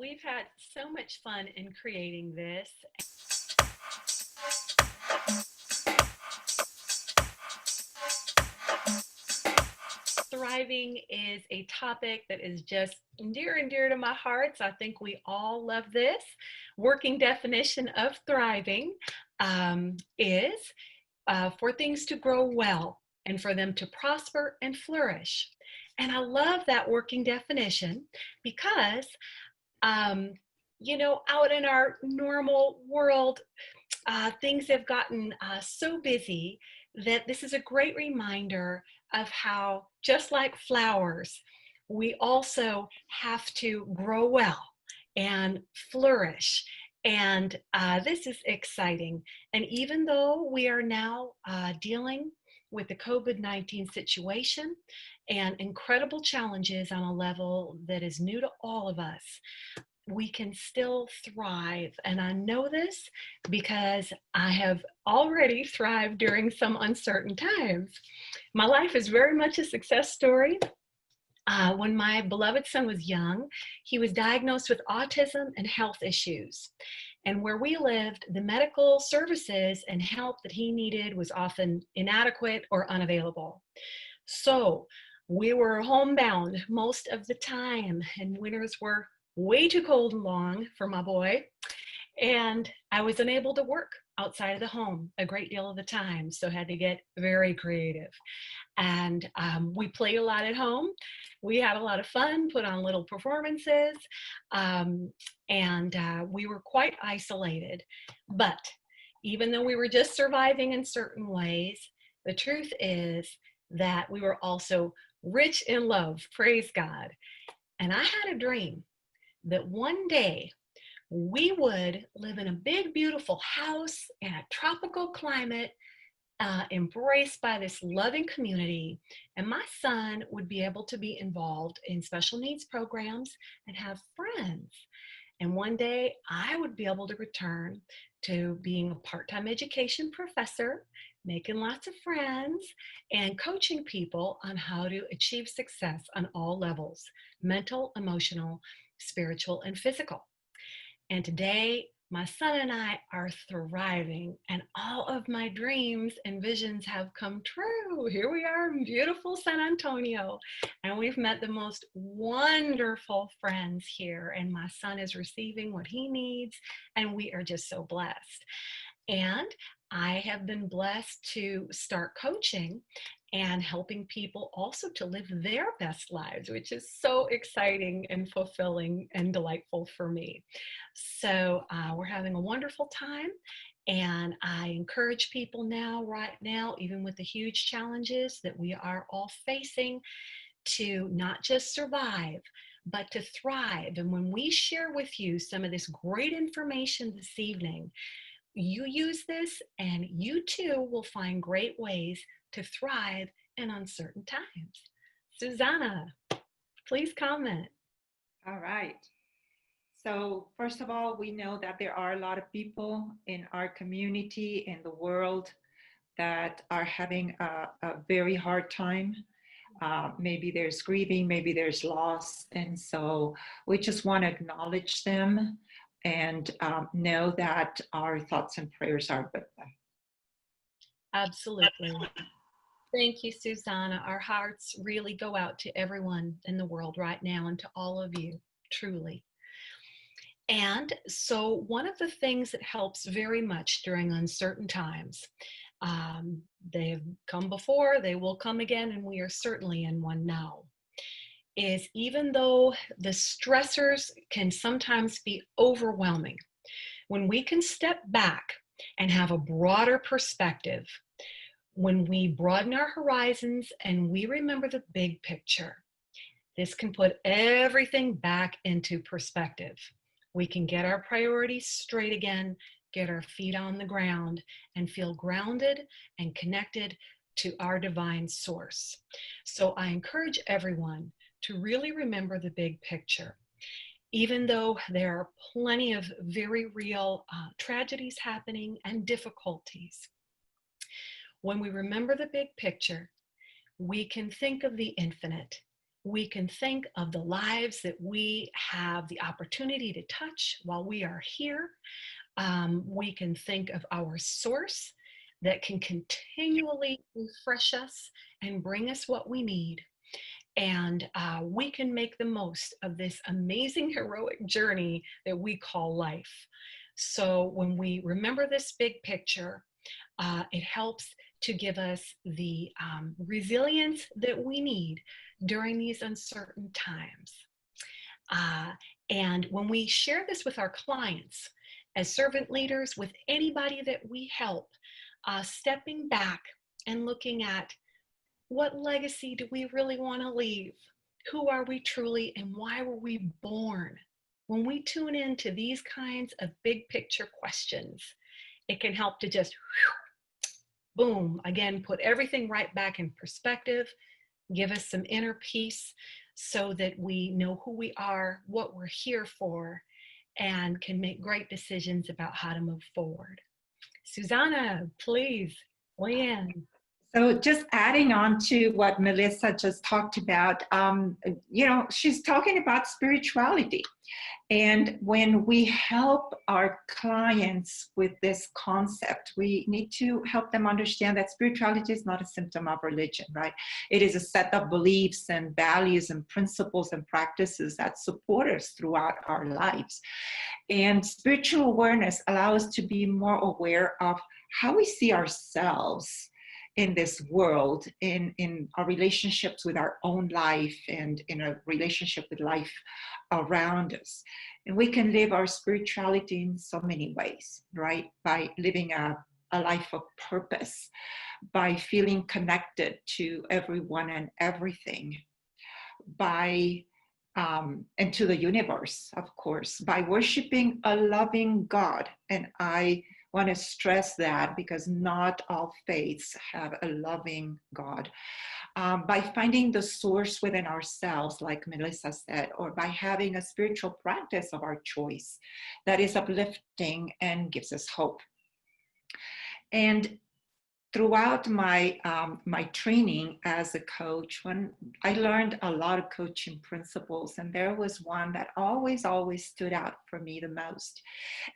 We've had so much fun in creating this. Thriving is a topic that is just near and dear to my heart. So I think we all love this. Working definition of thriving is for things to grow well and for them to prosper and flourish. And I love that working definition because, um, out in our normal world, things have gotten so busy that this is a great reminder of how, just like flowers, we also have to grow well and flourish. And this is exciting. And even though we are now dealing with the COVID-19 situation and incredible challenges on a level that is new to all of us, we can still thrive. And I know this because I have already thrived during some uncertain times. My life is very much a success story. When my beloved son was young, he was diagnosed with autism and health issues. And where we lived, the medical services and help that he needed was often inadequate or unavailable. So we were homebound most of the time, and winters were way too cold and long for my boy. And I was unable to work outside of the home a great deal of the time, so had to get very creative. And we played a lot at home. We had a lot of fun, put on little performances, um, and we were quite isolated. But even though we were just surviving in certain ways, the truth is that we were also rich in love, praise God. And I had a dream that one day we would live in a big, beautiful house in a tropical climate, embraced by this loving community, and my son would be able to be involved in special needs programs and have friends. And one day I would be able to return to being a part-time education professor, making lots of friends, and coaching people on how to achieve success on all levels: mental, emotional, spiritual, and physical. And today, my son and I are thriving, and all of my dreams and visions have come true. Here we are in beautiful San Antonio, and we've met the most wonderful friends here. And my son is receiving what he needs, and we are just so blessed. And I have been blessed to start coaching and helping people also to live their best lives, which is so exciting and fulfilling and delightful for me. So we're having a wonderful time. And I encourage people now, right now, even with the huge challenges that we are all facing, to not just survive, but to thrive. And when we share with you some of this great information this evening, you use this and you too will find great ways to thrive in uncertain times. Susanna, please comment. All right. So, first of all, we know that there are a lot of people in our community, in the world, that are having a very hard time. Maybe there's grieving, maybe there's loss. And so we just want to acknowledge them and know that our thoughts and prayers are with them. Absolutely. Thank you, Susanna. Our hearts really go out to everyone in the world right now and to all of you, truly. And so, one of the things that helps very much during uncertain times, they have come before, they will come again, and we are certainly in one now, is even though the stressors can sometimes be overwhelming, when we can step back and have a broader perspective, when we broaden our horizons and we remember the big picture, this can put everything back into perspective. We can get our priorities straight again, get our feet on the ground, and feel grounded and connected to our divine source. So I encourage everyone to really remember the big picture. Even though there are plenty of very real tragedies happening and difficulties, when we remember the big picture, we can think of the infinite We can think of the lives that we have the opportunity to touch while we are here. We can think of our source that can continually refresh us and bring us what we need. And we can make the most of this amazing heroic journey that we call life. So when we remember this big picture, it helps to give us the resilience that we need during these uncertain times. Uh, and when we share this with our clients, as servant leaders, with anybody that we help, stepping back and looking at what legacy do we really want to leave? Who are we truly, and why were we born? When we tune into these kinds of big picture questions, it can help to just boom, again, put everything right back in perspective, give us some inner peace so that we know who we are, what we're here for, and can make great decisions about how to move forward. Susanna, please weigh in. So just adding on to what Melissa just talked about, she's talking about spirituality. And when we help our clients with this concept, we need to help them understand that spirituality is not a symptom of religion, right? It is a set of beliefs and values and principles and practices that support us throughout our lives. And spiritual awareness allows us to be more aware of how we see ourselves in this world, in our relationships with our own life, and in a relationship with life around us. And we can live our spirituality in so many ways, right? By living a life of purpose, by feeling connected to everyone and everything, by and to the universe, of course, by worshiping a loving God. And I want to stress that because not all faiths have a loving God. By finding the source within ourselves, like Melissa said, or by having a spiritual practice of our choice that is uplifting and gives us hope. And throughout my my training as a coach, when I learned a lot of coaching principles, and there was one that always stood out for me the most,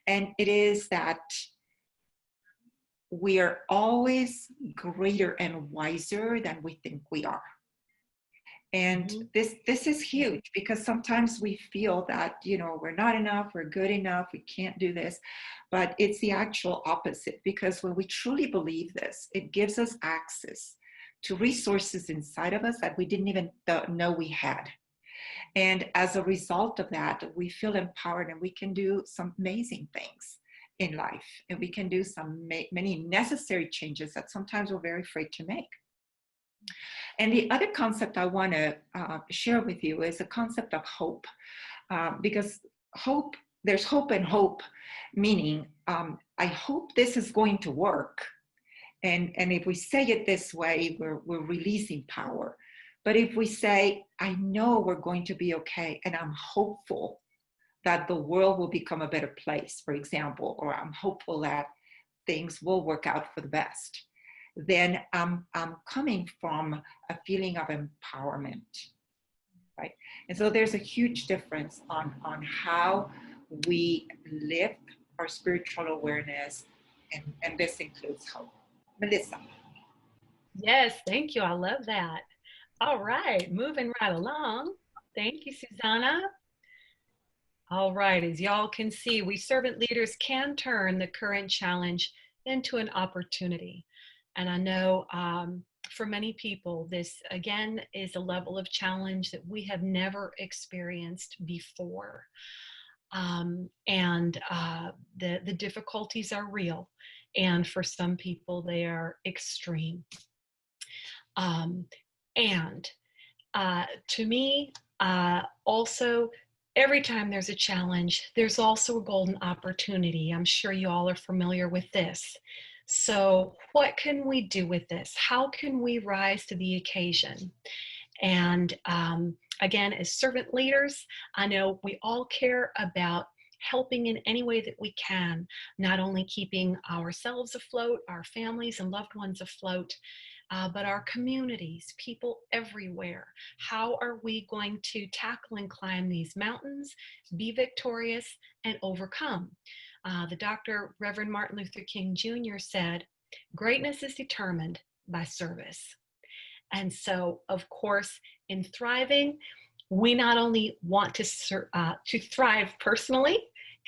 and it is that we are always greater and wiser than we think we are. And this is huge, because sometimes we feel that, we're not enough, we're good enough, we can't do this. But it's the actual opposite, because when we truly believe this, it gives us access to resources inside of us that we didn't even know we had. And as a result of that, we feel empowered, and we can do some amazing things in life. And we can do many necessary changes that sometimes we're very afraid to make. And the other concept I want to share with you is the concept of hope, because there's hope and hope, meaning I hope this is going to work. And if we say it this way, we're releasing power. But if we say, I know we're going to be okay, and I'm hopeful that the world will become a better place, for example, or I'm hopeful that things will work out for the best, then I'm coming from a feeling of empowerment, right? And so there's a huge difference on how we live our spiritual awareness, and this includes hope. Melissa. Yes, thank you. I love that. All right, moving right along. Thank you, Susanna. All right, as y'all can see, we servant leaders can turn the current challenge into an opportunity. And I know for many people, this again is a level of challenge that we have never experienced before. And the difficulties are real. And for some people, they are extreme. And to me, also, every time there's a challenge, there's also a golden opportunity. I'm sure you all are familiar with this. So what can we do with this? How can we rise to the occasion? And again, as servant leaders, I know we all care about helping in any way that we can, not only keeping ourselves afloat, our families and loved ones afloat, but our communities, people everywhere. How are we going to tackle and climb these mountains, be victorious, and overcome? The Dr. Reverend Martin Luther King Jr. said, greatness is determined by service. And so, of course, in thriving, we not only want to thrive personally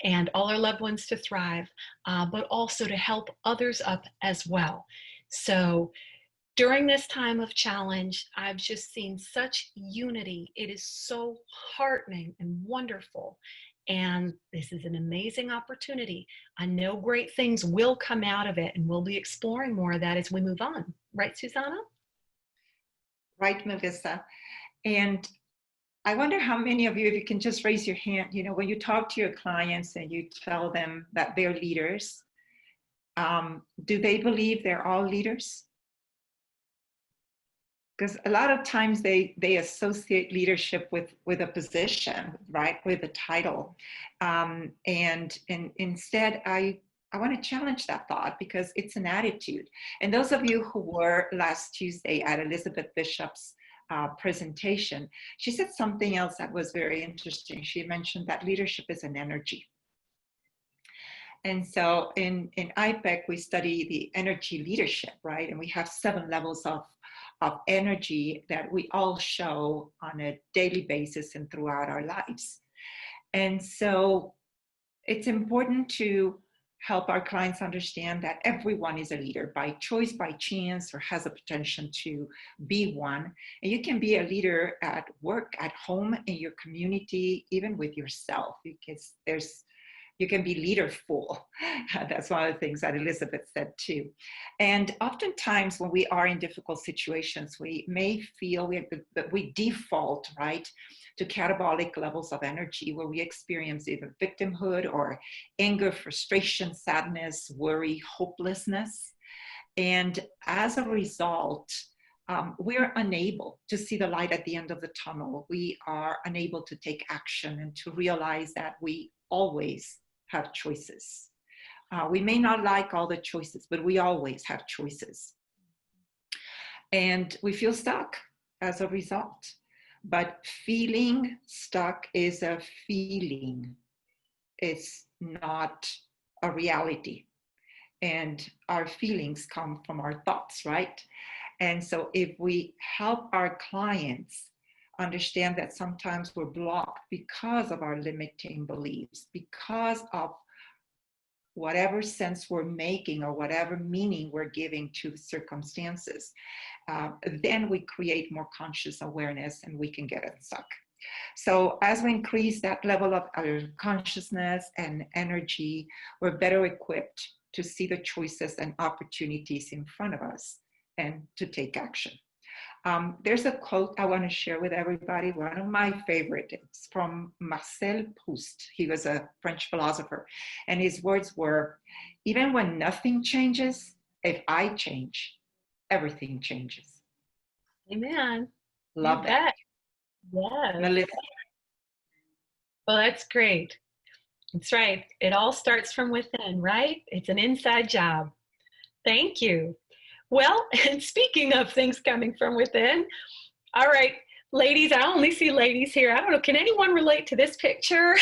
and all our loved ones to thrive, but also to help others up as well. So during this time of challenge, I've just seen such unity. It is so heartening and wonderful. And this is an amazing opportunity. I know great things will come out of it, and we'll be exploring more of that as we move on. Right, Susanna? Right, Melissa. And I wonder how many of you, if you can just raise your hand, when you talk to your clients and you tell them that they're leaders, do they believe they're all leaders? Because a lot of times they associate leadership with a position, right, with a title. And instead, I want to challenge that thought because it's an attitude. And those of you who were last Tuesday at Elizabeth Bishop's presentation, she said something else that was very interesting. She mentioned that leadership is an energy. And so in IPEC, we study the energy leadership, right? And we have 7 levels of energy that we all show on a daily basis and throughout our lives. And so it's important to help our clients understand that everyone is a leader by choice, by chance, or has a potential to be one. And you can be a leader at work, at home, in your community, even with yourself, because you can be leaderful. That's one of the things that Elizabeth said too. And oftentimes when we are in difficult situations, we may feel that we default, right, to catabolic levels of energy where we experience either victimhood or anger, frustration, sadness, worry, hopelessness. And as a result, we're unable to see the light at the end of the tunnel. We are unable to take action and to realize that we always have choices. We may not like all the choices, but we always have choices. And we feel stuck as a result. But feeling stuck is a feeling. It's not a reality. And our feelings come from our thoughts, right? And so if we help our clients understand that sometimes we're blocked because of our limiting beliefs, because of whatever sense we're making or whatever meaning we're giving to circumstances, then we create more conscious awareness and we can get unstuck. So as we increase that level of consciousness and energy, we're better equipped to see the choices and opportunities in front of us and to take action. There's a quote I want to share with everybody, one of my favorites. It's from Marcel Proust. He was a French philosopher. And his words were, even when nothing changes, if I change, everything changes. Amen. Love You that. bet. Yes. Melissa. Well, that's great. That's right. It all starts from within, right? It's an inside job. Thank you. Well, and speaking of things coming from within, all right, ladies, I only see ladies here. I don't know, can anyone relate to this picture?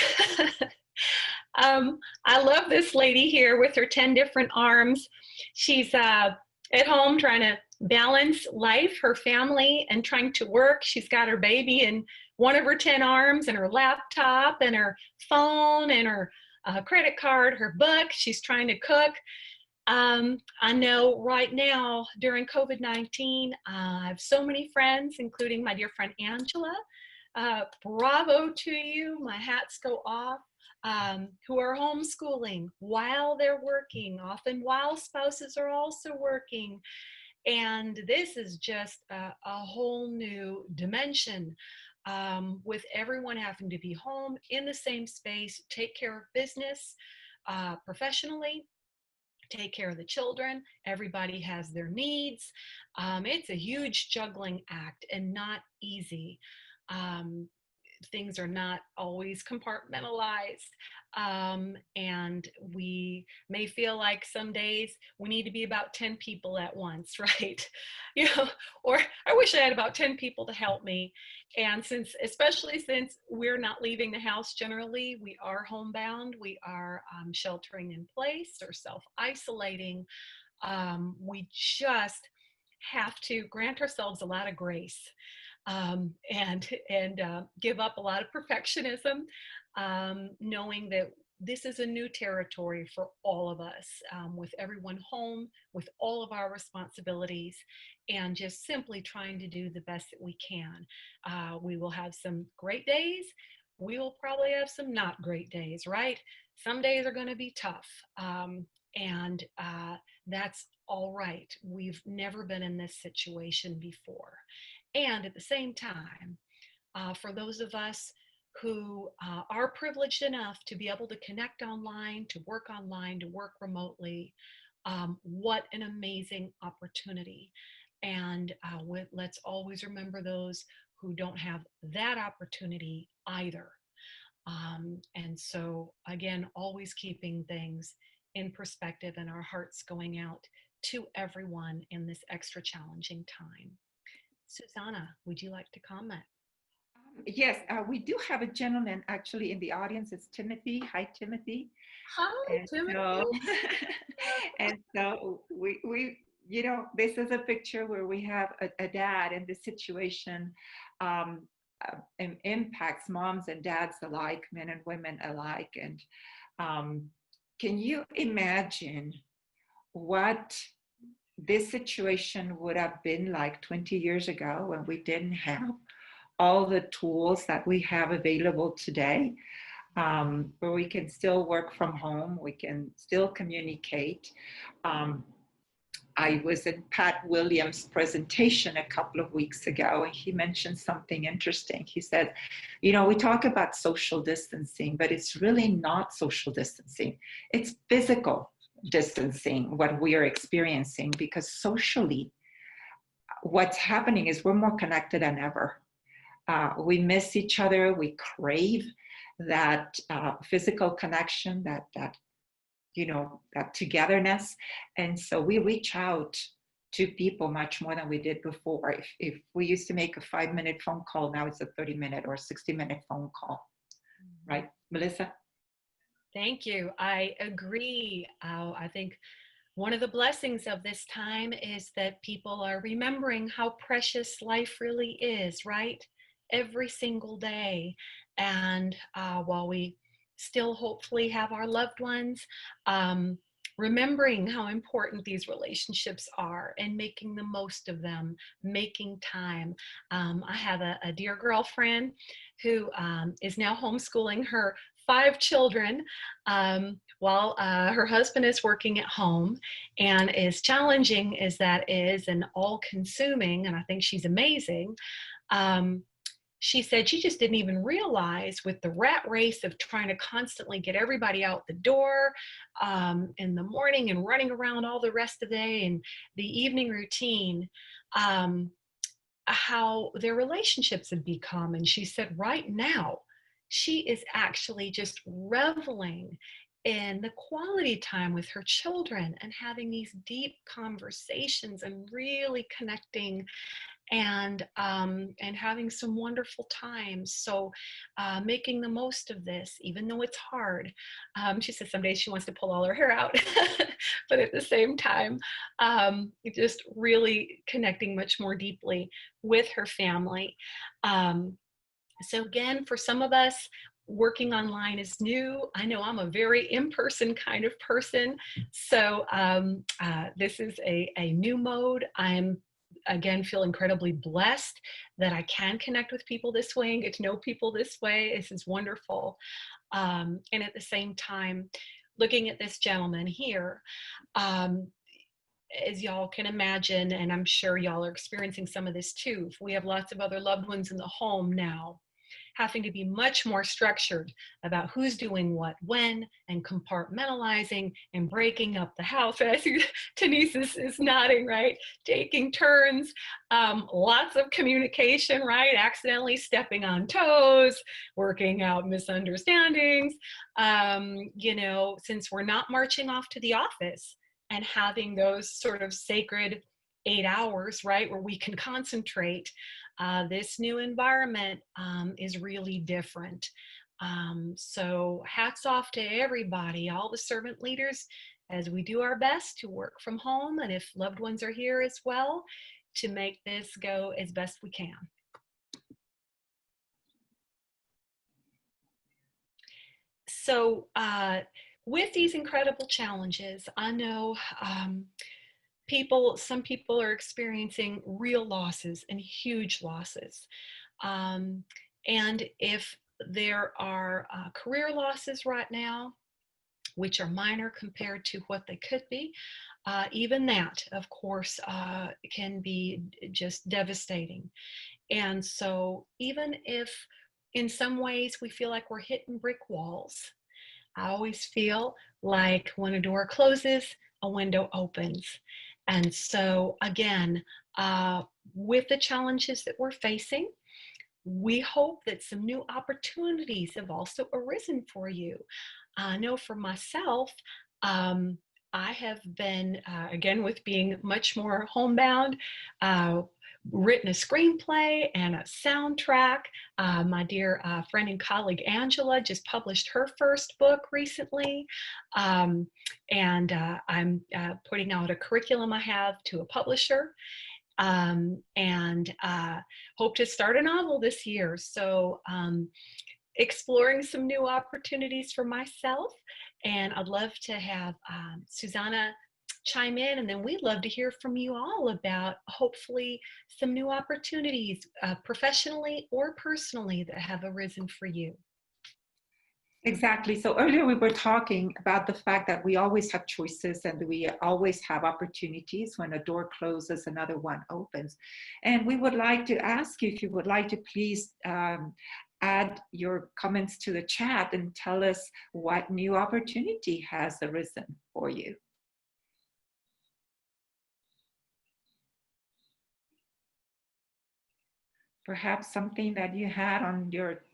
I love this lady here with her 10 different arms. She's at home trying to balance life, her family, and trying to work. She's got her baby in one of her 10 arms and her laptop and her phone and her credit card, her book. She's trying to cook. I know right now during COVID-19, I have so many friends, including my dear friend Angela. Bravo to you. My hats go off. Who are homeschooling while they're working, often while spouses are also working. And this is just a whole new dimension with everyone having to be home in the same space, take care of business professionally, take care of the children. Everybody has their needs. It's a huge juggling act and not easy. things are not always compartmentalized. And we may feel like some days we need to be about 10 people at once, right? You know, or I wish I had about 10 people to help me. And especially since we're not leaving the house generally, we are homebound, we are sheltering in place or self isolating. We just have to grant ourselves a lot of grace, and give up a lot of perfectionism, knowing that this is a new territory for all of us, with everyone home, with all of our responsibilities, and just simply trying to do the best that we can. We will have some great days. We will probably have some not great days, right? Some days are going to be tough. And that's all right. We've never been in this situation before. And at the same time, for those of us who are privileged enough to be able to connect online, to work remotely, what an amazing opportunity. And let's always remember those who don't have that opportunity either. And so, again, always keeping things in perspective and our hearts going out to everyone in this extra challenging time. Susanna, would you like to comment? Yes, we do have a gentleman actually in the audience. It's Timothy. Hi, Timothy. Hi, And Timothy. so, and so this is a picture where we have a dad in this situation. Um, Impacts moms and dads alike, men and women alike. And um, can you imagine what this situation would have been like 20 years ago when we didn't have all the tools that we have available today, where we can still work from home, we can still communicate. Um, I was in Pat Williams' presentation a couple of weeks ago, and he mentioned something interesting. He said, we talk about social distancing, but it's really not social distancing. It's physical distancing, what we are experiencing, because socially, what's happening is we're more connected than ever. We miss each other. We crave that physical connection, that togetherness. And so we reach out to people much more than we did before. If we used to make a 5-minute phone call, now it's a 30-minute or 60-minute phone call, right, Melissa? Thank you. I agree. I think one of the blessings of this time is that people are remembering how precious life really is, right? Every single day. And while we still hopefully have our loved ones, remembering how important these relationships are and making the most of them, making time. I have a dear girlfriend who is now homeschooling her 5 children, while her husband is working at home. And as challenging as that is and all consuming, and I think she's amazing, she said she just didn't even realize, with the rat race of trying to constantly get everybody out the door in the morning and running around all the rest of the day and the evening routine, how their relationships had become. And she said right now, she is actually just reveling in the quality time with her children and having these deep conversations and really connecting and having some wonderful times. So making the most of this, even though it's hard. She says some days she wants to pull all her hair out, but at the same time, just really connecting much more deeply with her family. So again, for some of us, working online is new. I know I'm a very in-person kind of person. So this is a new mode. I'm again feel incredibly blessed that I can connect with people this way and get to know people this way. This is wonderful. And at the same time, looking at this gentleman here, as y'all can imagine, and I'm sure y'all are experiencing some of this too, we have lots of other loved ones in the home now. having to be much more structured about who's doing what when, and compartmentalizing and breaking up the house. As Denise is nodding, right? Taking turns, lots of communication, right? Accidentally stepping on toes, working out misunderstandings. Since we're not marching off to the office and having those sort of sacred 8 hours, right, where we can concentrate, this new environment is really different. So hats off to everybody, all the servant leaders, as we do our best to work from home, and if loved ones are here as well, to make this go as best we can. So with these incredible challenges, I know some people are experiencing real losses and huge losses. And if there are career losses right now, which are minor compared to what they could be, even that, of course, can be just devastating. And so even if in some ways we feel like we're hitting brick walls, I always feel like when a door closes, a window opens. And so again, with the challenges that we're facing, we hope that some new opportunities have also arisen for you. I know for myself, I have been, again, with being much more homebound, written a screenplay and a soundtrack. My dear friend and colleague Angela just published her first book recently. And I'm putting out a curriculum I have to a publisher. And hope to start a novel this year. So exploring some new opportunities for myself. And I'd love to have Susanna chime in, and then we'd love to hear from you all about hopefully some new opportunities professionally or personally that have arisen for you. Exactly. So earlier we were talking about the fact that we always have choices and we always have opportunities. When a door closes, another one opens. And we would like to ask you if you would like to please add your comments to the chat and tell us what new opportunity has arisen for you. Perhaps something that you had on your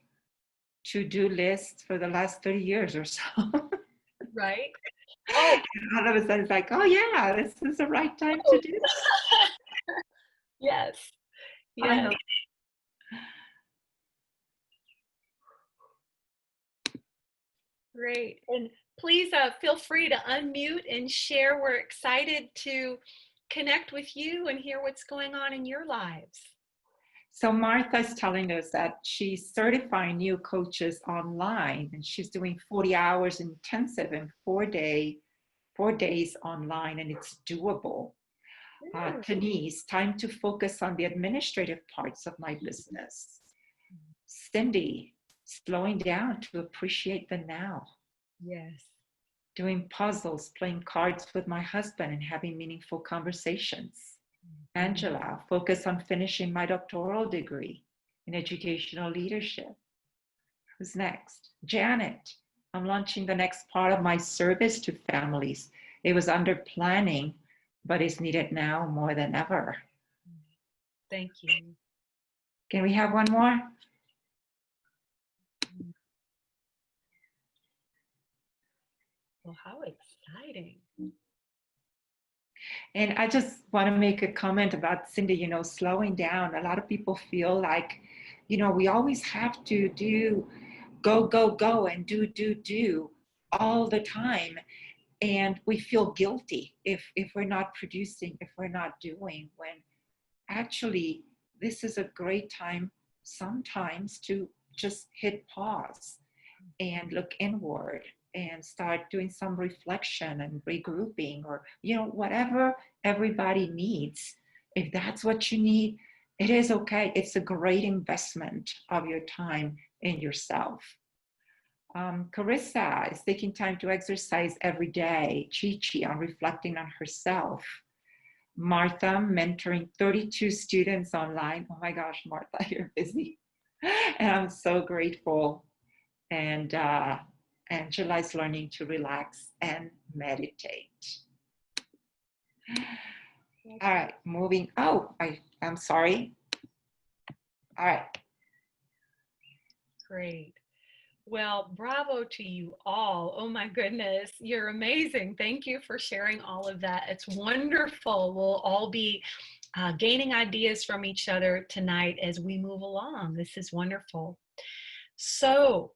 to-do list for the last 30 years or so. Right? Oh, all of a sudden it's like, oh yeah, this is the right time to do it. Yes. Yes. Great. And please feel free to unmute and share. We're excited to connect with you and hear what's going on in your lives. So Martha's telling us that she's certifying new coaches online, and she's doing 40 hours intensive in 4 days online, and it's doable. Denise, time to focus on the administrative parts of my business. Cindy, slowing down to appreciate the now. Yes. Doing puzzles, playing cards with my husband, and having meaningful conversations. Angela, focus on finishing my doctoral degree in educational leadership. Who's next? Janet, I'm launching the next part of my service to families. It was under planning, but is needed now more than ever. Thank you. Can we have one more? Well, how exciting. And I just want to make a comment about Cindy, slowing down. A lot of people feel like, we always have to do go and do all the time. And we feel guilty if we're not producing, if we're not doing, when actually this is a great time sometimes to just hit pause and look inward and start doing some reflection and regrouping, or whatever everybody needs. If that's what you need, it is okay. It's a great investment of your time in yourself. Carissa is taking time to exercise every day. Chi on reflecting on herself. Martha mentoring 32 students online. Oh my gosh, Martha, you're busy. And I'm so grateful. And Angela is learning to relax and meditate. All right, moving. Oh, I'm sorry. All right. Great. Well, bravo to you all. Oh my goodness, you're amazing. Thank you for sharing all of that. It's wonderful. We'll all be gaining ideas from each other tonight as we move along. This is wonderful. So,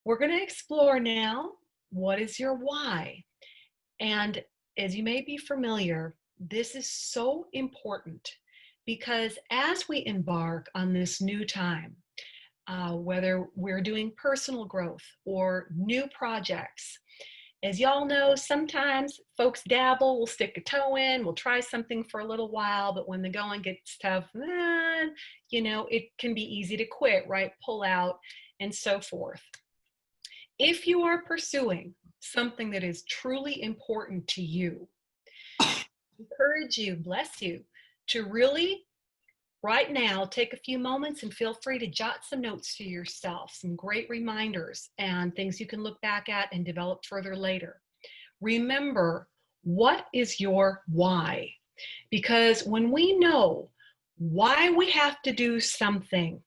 we're going to explore now, what is your why? And as you may be familiar, this is so important because as we embark on this new time, whether we're doing personal growth or new projects, as y'all know, sometimes folks dabble, we'll stick a toe in, we'll try something for a little while, but when the going gets tough, it can be easy to quit, right? Pull out and so forth. If you are pursuing something that is truly important to you, I encourage you, bless you, to really right now take a few moments and feel free to jot some notes to yourself, some great reminders and things you can look back at and develop further later. Remember, what is your why? Because when we know why we have to do something,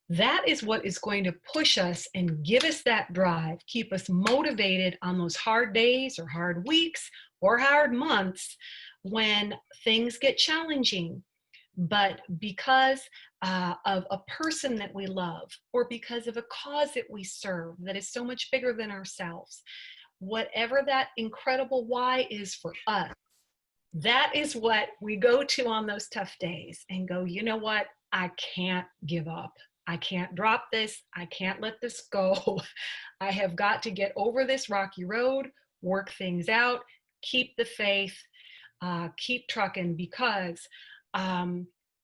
that is what is going to push us and give us that drive, keep us motivated on those hard days or hard weeks or hard months when things get challenging. But because of a person that we love or because of a cause that we serve that is so much bigger than ourselves, whatever that incredible why is for us, that is what we go to on those tough days and go, you know what? I can't give up. I can't drop this. I can't let this go. I have got to get over this rocky road, work things out, keep the faith, keep trucking because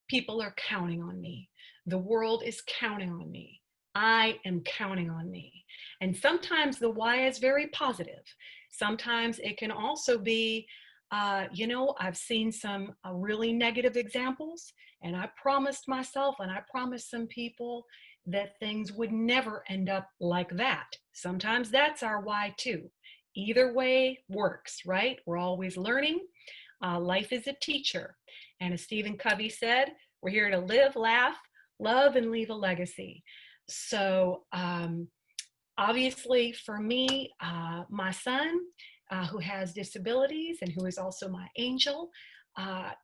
people are counting on me. The world is counting on me. I am counting on me. And sometimes the why is very positive. Sometimes it can also be, I've seen some really negative examples, and I promised myself and I promised some people that things would never end up like that. Sometimes that's our why too. Either way works, right? We're always learning. Life is a teacher. And as Stephen Covey said, we're here to live, laugh, love, and leave a legacy. So obviously for me, my son, who has disabilities and who is also my angel,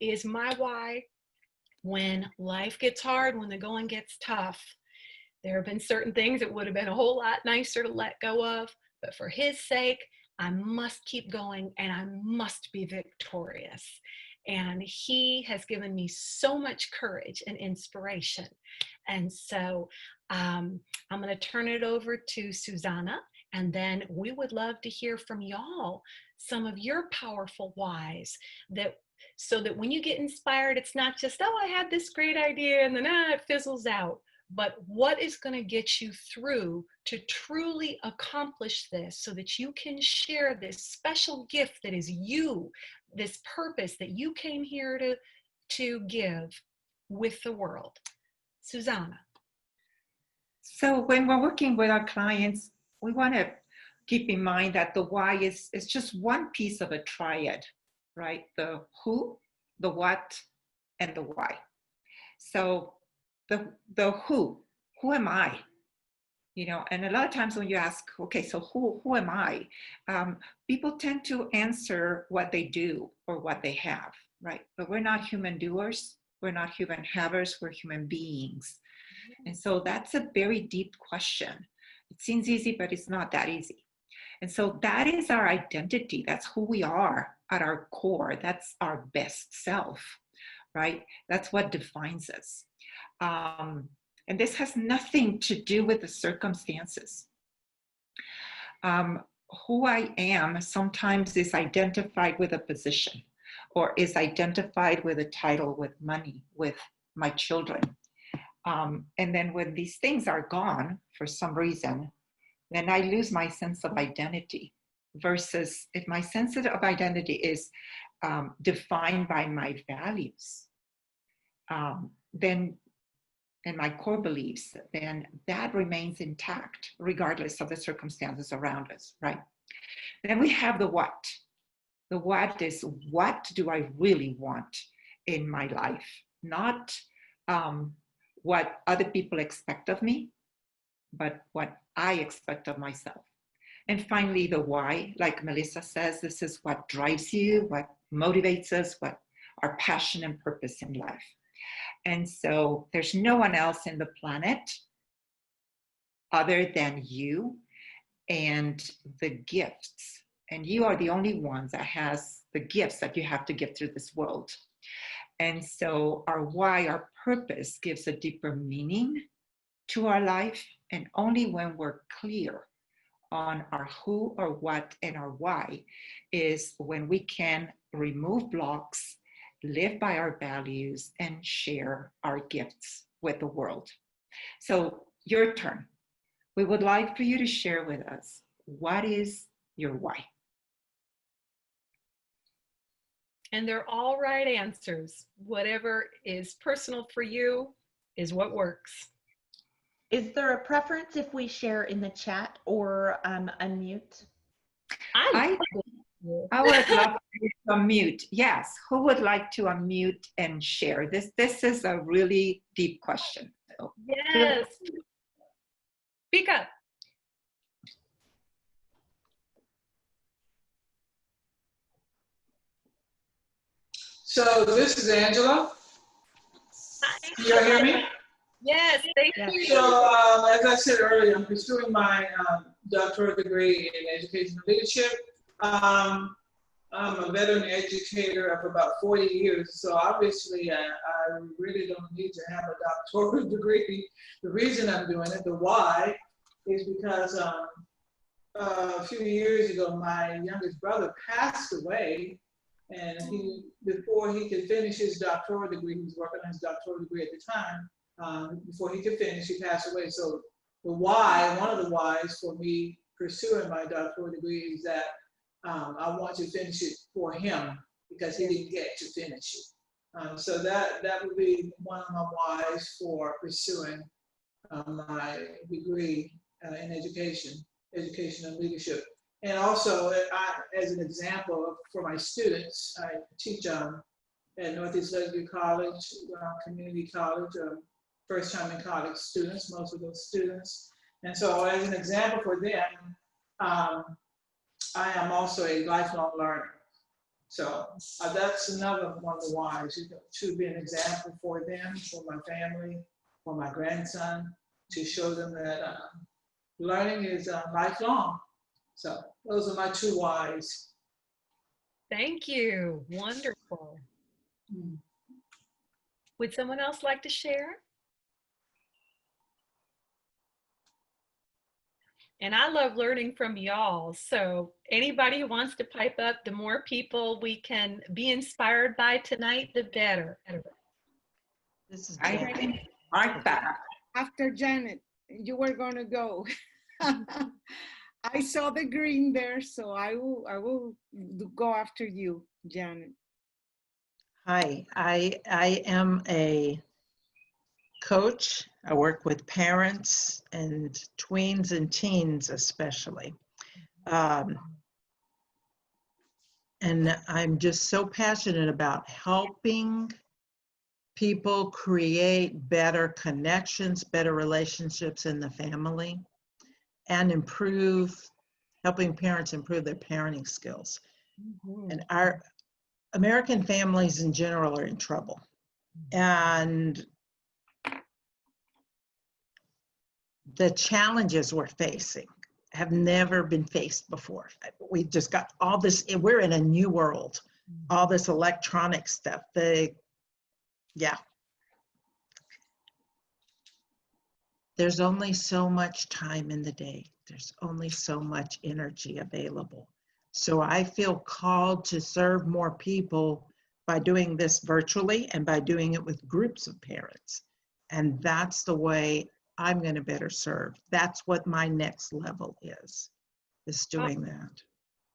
is my why. When life gets hard, when the going gets tough, there have been certain things that would have been a whole lot nicer to let go of, but for his sake, I must keep going and I must be victorious. And he has given me so much courage and inspiration. And so I'm going to turn it over to Susanna, and then we would love to hear from y'all some of your powerful whys that so that when you get inspired, it's not just, oh, I had this great idea and then it fizzles out. But what is going to get you through to truly accomplish this so that you can share this special gift that is you, this purpose that you came here to give with the world? Susanna. So when we're working with our clients, we want to keep in mind that the why is just one piece of a triad, right? The who, the what, and the why. So the who am I? And a lot of times when you ask, okay, so who am I? People tend to answer what they do or what they have, right? But we're not human doers. We're not human havers. We're human beings. And so that's a very deep question. It seems easy, but it's not that easy. And so that is our identity. That's who we are at our core. That's our best self, right? That's what defines us. And this has nothing to do with the circumstances. Who I am sometimes is identified with a position or is identified with a title, with money, with my children. And then when these things are gone for some reason, then I lose my sense of identity. Versus if my sense of identity is defined by my values, then and my core beliefs, then that remains intact regardless of the circumstances around us, right? Then we have the what. The what is, what do I really want in my life? Not what other people expect of me, but what I expect of myself. And finally, the why, like Melissa says, this is what drives you, what motivates us, what our passion and purpose in life. And so there's no one else in the planet other than you and the gifts. And you are the only ones that has the gifts that you have to get through this world. And so our why, our purpose gives a deeper meaning to our life. And only when we're clear on our who or what and our why is when we can remove blocks, live by our values, and share our gifts with the world. So your turn. We would like for you to share with us, what is your why? And they're all right answers. Whatever is personal for you is what works. Is there a preference if we share in the chat or unmute? I would love to unmute. Yes, who would like to unmute and share? This is a really deep question. So, yes. Speak up. So this is Angela. Hi. Can you hear me? Yes, thank you. So as I said earlier, I'm pursuing my doctoral degree in educational leadership. I'm a veteran educator of about 40 years, so obviously I really don't need to have a doctoral degree. The reason I'm doing it, the why, is because a few years ago, my youngest brother passed away, and before he could finish his doctoral degree, he was working on his doctoral degree at the time, before he could finish, he passed away. So the why, one of the whys for me pursuing my doctoral degree is that I want to finish it for him because he didn't get to finish it. So that would be one of my whys for pursuing my degree in education and leadership. And also, as an example for my students, I teach at Northeast Leslie College, community college, first time in college students, most of those students. And so as an example for them, I am also a lifelong learner. So that's another one of the whys, to be an example for them, for my family, for my grandson, to show them that learning is lifelong. So those are my two whys. Thank you. Wonderful. Would someone else like to share? And I love learning from y'all. So anybody who wants to pipe up, the more people we can be inspired by tonight, the better. This is I Janet. think mark that. After Janet, you were going to go. I saw the green there, so I will go after you, Janet. Hi, I am a coach. I work with parents and tweens and teens especially. And I'm just so passionate about helping people create better connections, better relationships in the family, and helping parents improve their parenting skills. And our American families in general are in trouble. And the challenges we're facing have never been faced before. We just got all this, we're in a new world, all this electronic stuff. There's only so much time in the day. There's only so much energy available. So I feel called to serve more people by doing this virtually and by doing it with groups of parents. And that's the way I'm going to better serve. That's what my next level is doing that.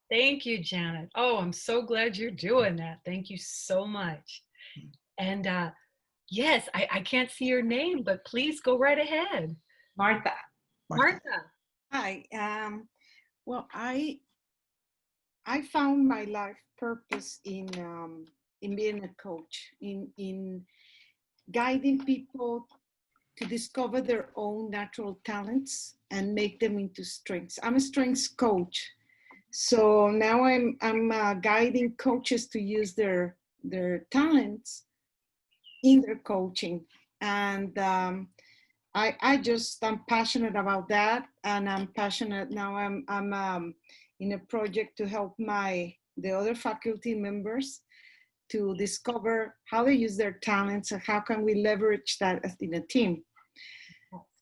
Thank you, Janet. Oh, I'm so glad you're doing that. Thank you so much. And Yes, I can't see your name, but please go right ahead. Martha. Martha. Hi. Well, I found my life purpose in being a coach, in guiding people to discover their own natural talents and make them into strengths. I'm a strengths coach, so now I'm guiding coaches to use their talents in their coaching, and I'm passionate about that, and I'm passionate now. I'm in a project to help the other faculty members to discover how they use their talents and how can we leverage that in a team.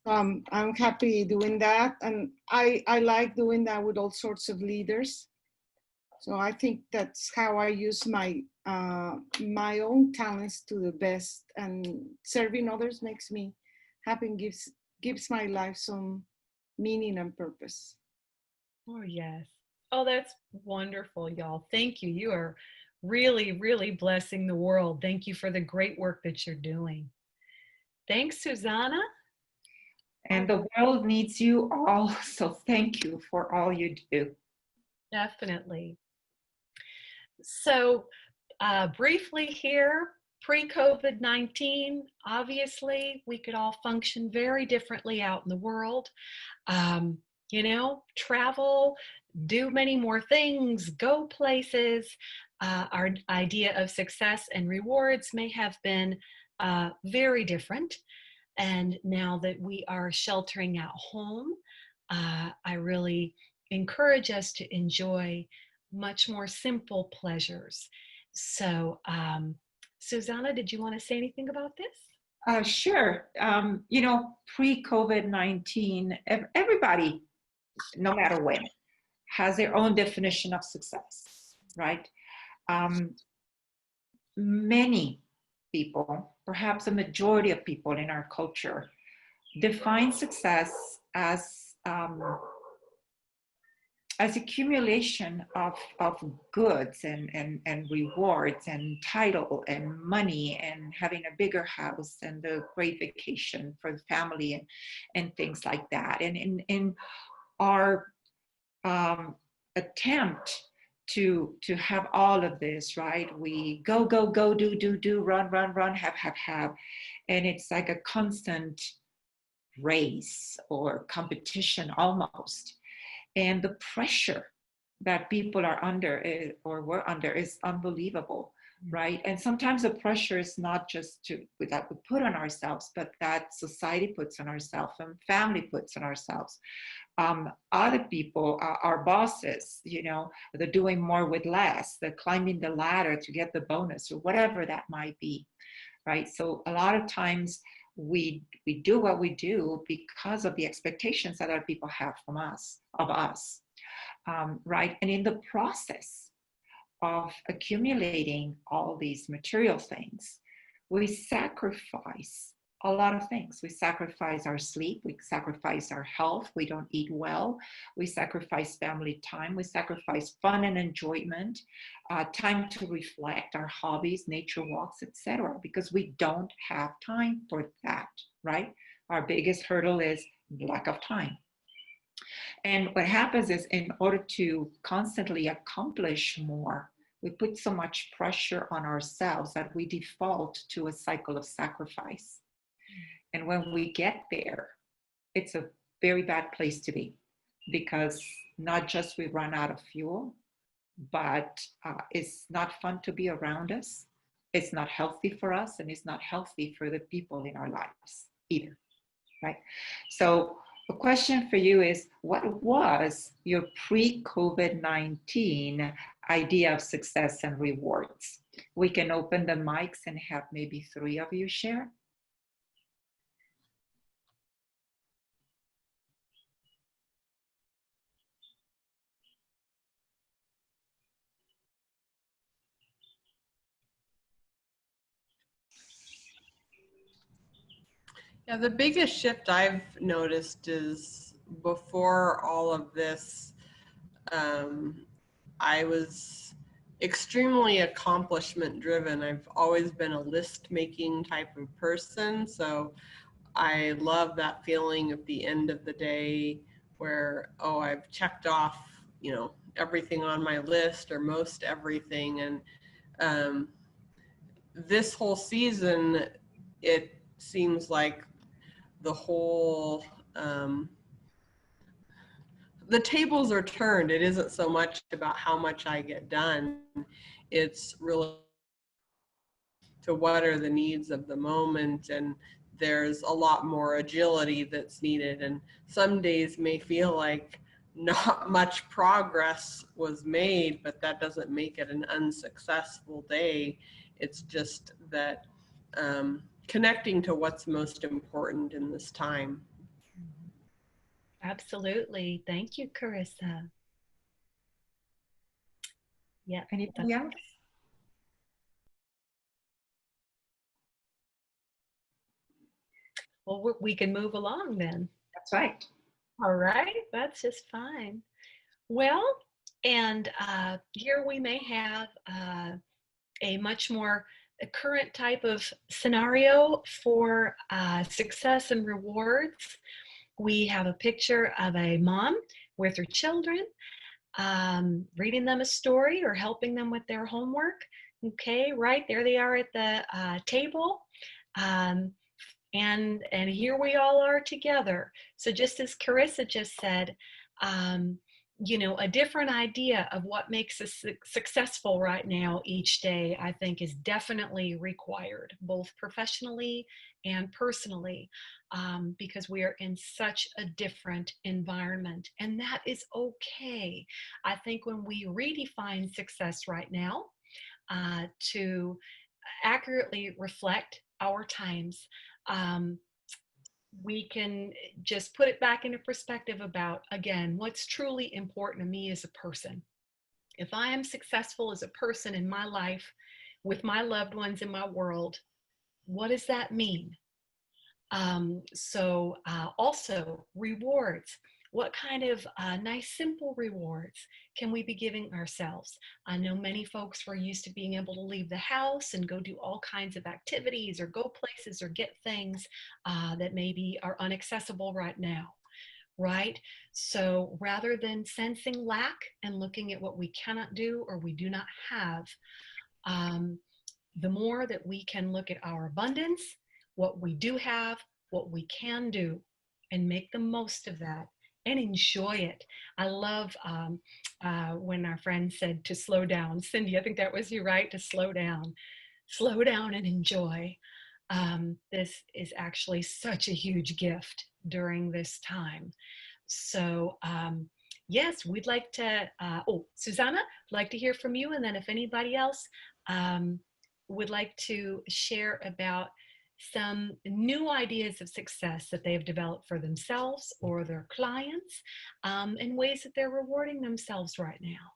I'm happy doing that, and I like doing that with all sorts of leaders. So I think that's how I use my own talents to the best, and serving others makes me happy and gives my life some meaning and purpose. Oh, yes. Oh, that's wonderful, y'all. Thank you. You are really, really blessing the world. Thank you for the great work that you're doing. Thanks, Susanna. And the world needs you all, so thank you for all you do. Definitely. So, briefly here, pre-COVID-19, obviously, we could all function very differently out in the world. Travel, do many more things, go places. Our idea of success and rewards may have been very different. And now that we are sheltering at home, I really encourage us to enjoy much more simple pleasures. So, Susanna, did you want to say anything about this? Sure. Pre-COVID-19, everybody, no matter when, has their own definition of success, right? Many people, perhaps a majority of people in our culture, define success as accumulation of goods and rewards and title and money and having a bigger house and a great vacation for the family and things like that. And in our attempt to have all of this, right? We go, do, run, have. And it's like a constant race or competition almost. And the pressure that people are under or were under is unbelievable, right? And sometimes the pressure is not just that we put on ourselves, but that society puts on ourselves and family puts on ourselves. Other people, our bosses, they're doing more with less. They're climbing the ladder to get the bonus or whatever that might be, right? So a lot of times we do what we do because of the expectations that other people have of us, right? And in the process of accumulating all these material things, we sacrifice a lot of things. We sacrifice our sleep, we sacrifice our health, we don't eat well, we sacrifice family time, we sacrifice fun and enjoyment, time to reflect, our hobbies, nature walks, etc., because we don't have time for that, right? Our biggest hurdle is lack of time. And what happens is, in order to constantly accomplish more, we put so much pressure on ourselves that we default to a cycle of sacrifice. And when we get there, it's a very bad place to be, because not just we run out of fuel, but it's not fun to be around us. It's not healthy for us, and it's not healthy for the people in our lives either, right? So the question for you is, what was your pre-COVID-19 idea of success and rewards? We can open the mics and have maybe 3 of you share. Yeah, the biggest shift I've noticed is before all of this, I was extremely accomplishment driven. I've always been a list making type of person. So I love that feeling at the end of the day where, oh, I've checked off, everything on my list or most everything. And this whole season, it seems like the whole, the tables are turned. It isn't so much about how much I get done. It's really to what are the needs of the moment, and there's a lot more agility that's needed. And some days may feel like not much progress was made, but that doesn't make it an unsuccessful day. It's just that connecting to what's most important in this time. Absolutely. Thank you, Carissa. Yeah. Anybody else? Well, we can move along then. That's right. All right. That's just fine. Well, and here we may have a much more current type of scenario for success and rewards. We have a picture of a mom with her children, reading them a story or helping them with their homework. Okay, right there they are at the table. And here we all are together. So just as Carissa just said, a different idea of what makes us successful right now each day, I think, is definitely required, both professionally and personally, because we are in such a different environment, and that is okay. I think when we redefine success right now to accurately reflect our times, we can just put it back into perspective about, again, what's truly important to me as a person. If I am successful as a person in my life, with my loved ones in my world, what does that mean? Also, rewards. What kind of nice, simple rewards can we be giving ourselves? I know many folks were used to being able to leave the house and go do all kinds of activities or go places or get things that maybe are inaccessible right now, right? So rather than sensing lack and looking at what we cannot do or we do not have, the more that we can look at our abundance, what we do have, what we can do, and make the most of that and enjoy it. I love when our friend said to slow down. Cindy, I think that was you, right? To slow down and enjoy. This is actually such a huge gift during this time. So yes, we'd like to, Susanna, I'd like to hear from you. And then if anybody else would like to share about some new ideas of success that they've developed for themselves or their clients, and ways that they're rewarding themselves right now.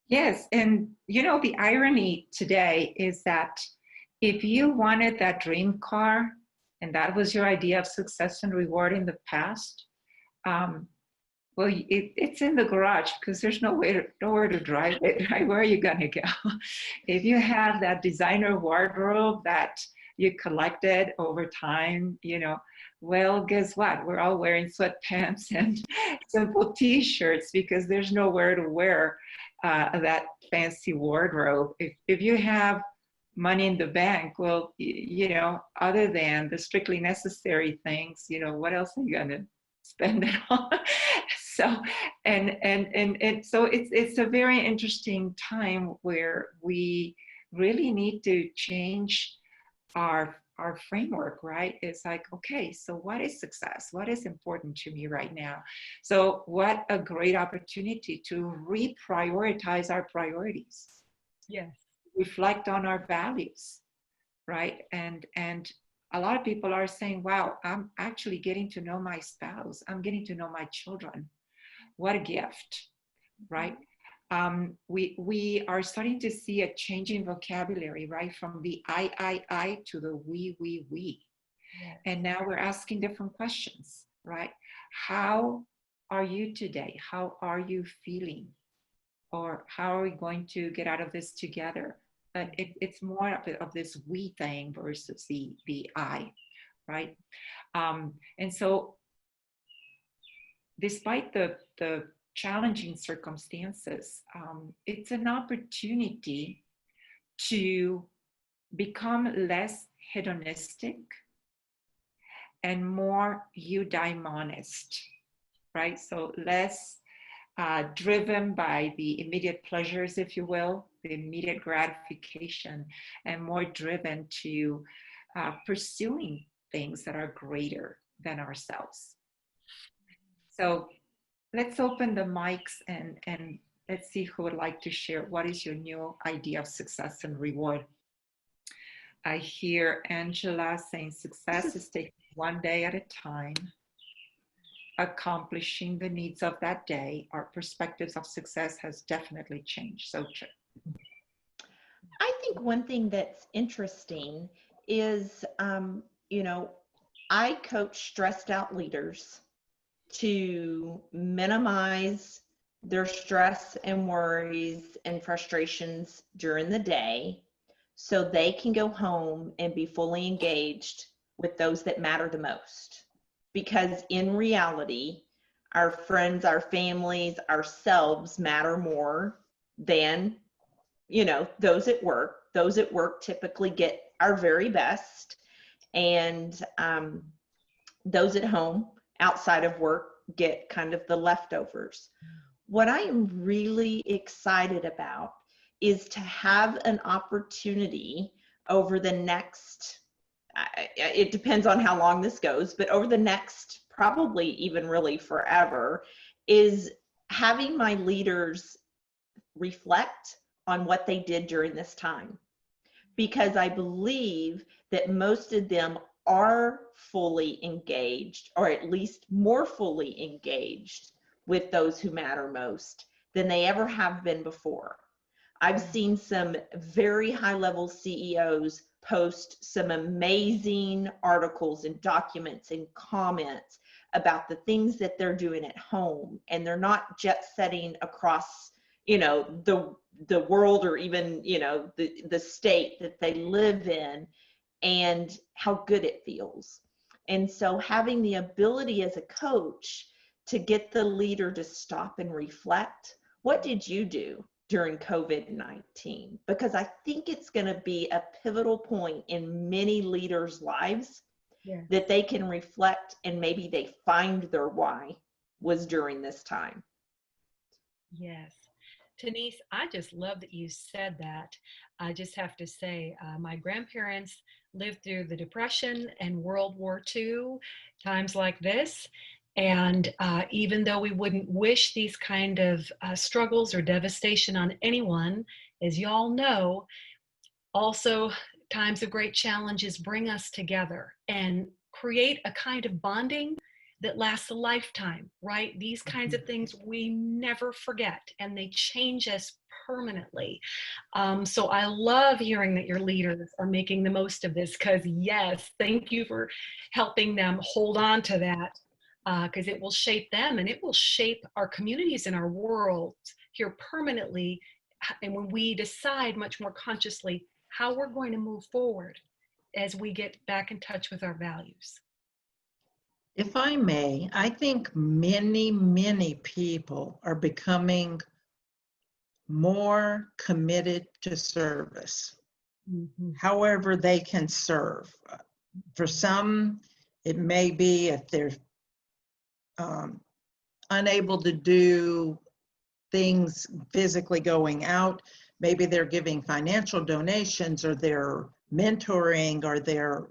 Yes, and the irony today is that if you wanted that dream car and that was your idea of success and reward in the past, well, it's in the garage because there's nowhere to drive it, right? Where are you gonna go? If you have that designer wardrobe that you collected over time, well, guess what? We're all wearing sweatpants and simple t-shirts because there's nowhere to wear that fancy wardrobe. If you have money in the bank, well, other than the strictly necessary things, what else are you gonna spend it on? So so it's a very interesting time where we really need to change our framework, right? It's like, okay, so what is success? What is important to me right now? So what a great opportunity to reprioritize our priorities. Yes. Reflect on our values, right? And a lot of people are saying, wow, I'm actually getting to know my spouse. I'm getting to know my children. What a gift, right? We are starting to see a change in vocabulary, right? From the I to the we. Yes. And now we're asking different questions, right? How are you today? How are you feeling? or how are we going to get out of this together? But it's more of this we thing versus the I, right? And so despite the challenging circumstances, it's an opportunity to become less hedonistic and more eudaimonist, right? So less driven by the immediate pleasures, if you will, the immediate gratification, and more driven to pursuing things that are greater than ourselves. So let's open the mics and let's see who would like to share. What is your new idea of success and reward? I hear Angela saying success is taking one day at a time, accomplishing the needs of that day. Our perspectives of success has definitely changed. So true. I think one thing that's interesting is, I coach stressed out leaders to minimize their stress and worries and frustrations during the day so they can go home and be fully engaged with those that matter the most. Because in reality, our friends, our families, ourselves matter more than, those at work. Those at work typically get our very best, and those at home outside of work get kind of the leftovers. What I am really excited about is to have an opportunity over the next, it depends on how long this goes, but over the next, probably even really forever, is having my leaders reflect on what they did during this time. Because I believe that most of them are fully engaged, or at least more fully engaged with those who matter most than they ever have been before. I've seen some very high-level CEOs post some amazing articles and documents and comments about the things that they're doing at home, and they're not jet setting across, the world, or even, the state that they live in, and how good it feels. And so having the ability as a coach to get the leader to stop and reflect, what did you do during COVID-19? Because I think it's going to be a pivotal point in many leaders' lives, that they can reflect and maybe they find their why was during this time. Yes. Denise, I just love that you said that. I just have to say, my grandparents lived through the Depression and World War II, times like this. And even though we wouldn't wish these kind of struggles or devastation on anyone, as y'all know, also times of great challenges bring us together and create a kind of bonding that lasts a lifetime, right? These kinds of things we never forget, and they change us permanently. So I love hearing that your leaders are making the most of this, because yes, thank you for helping them hold on to that, because it will shape them and it will shape our communities and our world here permanently. And when we decide much more consciously how we're going to move forward as we get back in touch with our values. If I may, I think many, many people are becoming more committed to service, however they can serve. For some, it may be if they're unable to do things physically going out, maybe they're giving financial donations, or they're mentoring, or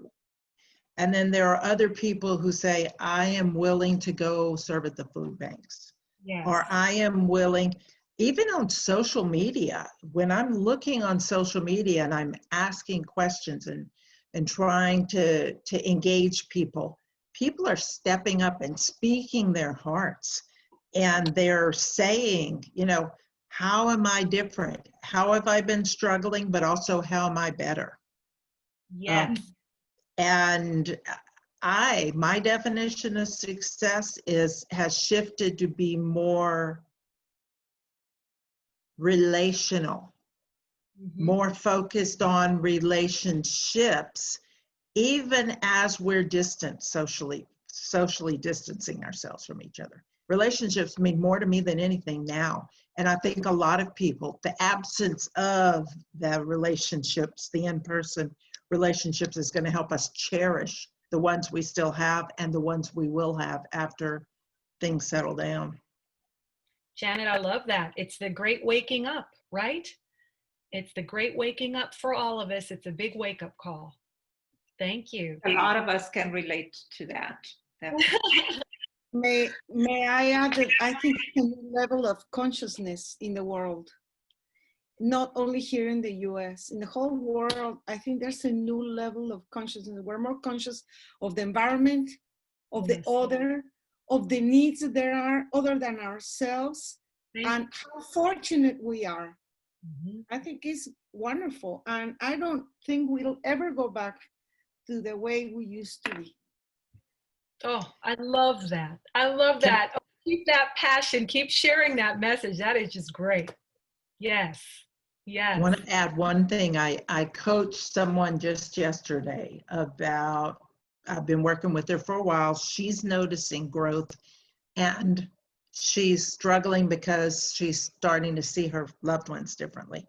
and then there are other people who say, I am willing to go serve at the food banks. Yes. Or I am willing, even on social media, when I'm looking on social media and I'm asking questions and trying to engage people, people are stepping up and speaking their hearts. And they're saying, how am I different? How have I been struggling? But also, how am I better? Yes. And my definition of success has shifted to be more relational, more focused on relationships, even as we're distant socially distancing ourselves from each other. Relationships mean more to me than anything now. And I think a lot of people, the absence of the relationships, the in-person relationships, is going to help us cherish the ones we still have and the ones we will have after things settle down. Janet, I love that. It's the great waking up, right? It's the great waking up for all of us. It's a big wake-up call. Thank you. A lot of us can relate to that. May I add that I think it's a new level of consciousness in the world, not only here in the US, in the whole world. I think there's a new level of consciousness. We're more conscious of the environment, of the other, of the needs that there are other than ourselves, and how fortunate we are. I think it's wonderful. And I don't think we'll ever go back to the way we used to be. Oh, I love that. I love that. Oh, keep that passion. Keep sharing that message. That is just great. Yes. Yes. I want to add one thing. I coached someone just yesterday about, I've been working with her for a while. She's noticing growth and she's struggling because she's starting to see her loved ones differently.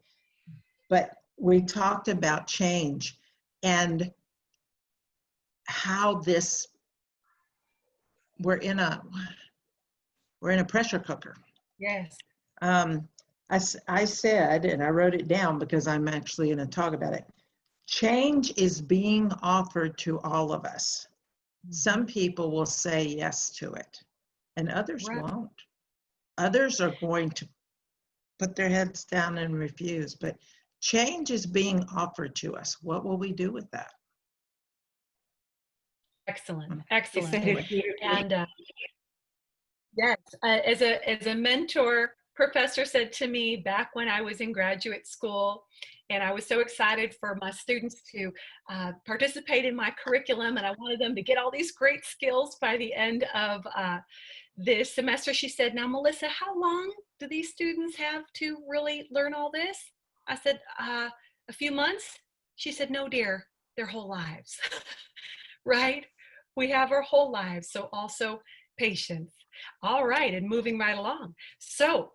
But we talked about change and how this, we're in a pressure cooker. Yes. I said, and I wrote it down because I'm actually going to talk about it. Change is being offered to all of us. Some people will say yes to it, and others won't. Others are going to put their heads down and refuse, but change is being offered to us. What will we do with that? Excellent. Excellent. Anyway. And yes, as a mentor, professor said to me back when I was in graduate school, and I was so excited for my students to participate in my curriculum, and I wanted them to get all these great skills by the end of this semester. She said, "Now, Melissa, how long do these students have to really learn all this?" I said, "A few months." She said, "No, dear, their whole lives." Right? We have our whole lives, so also patience. All right, and moving right along. So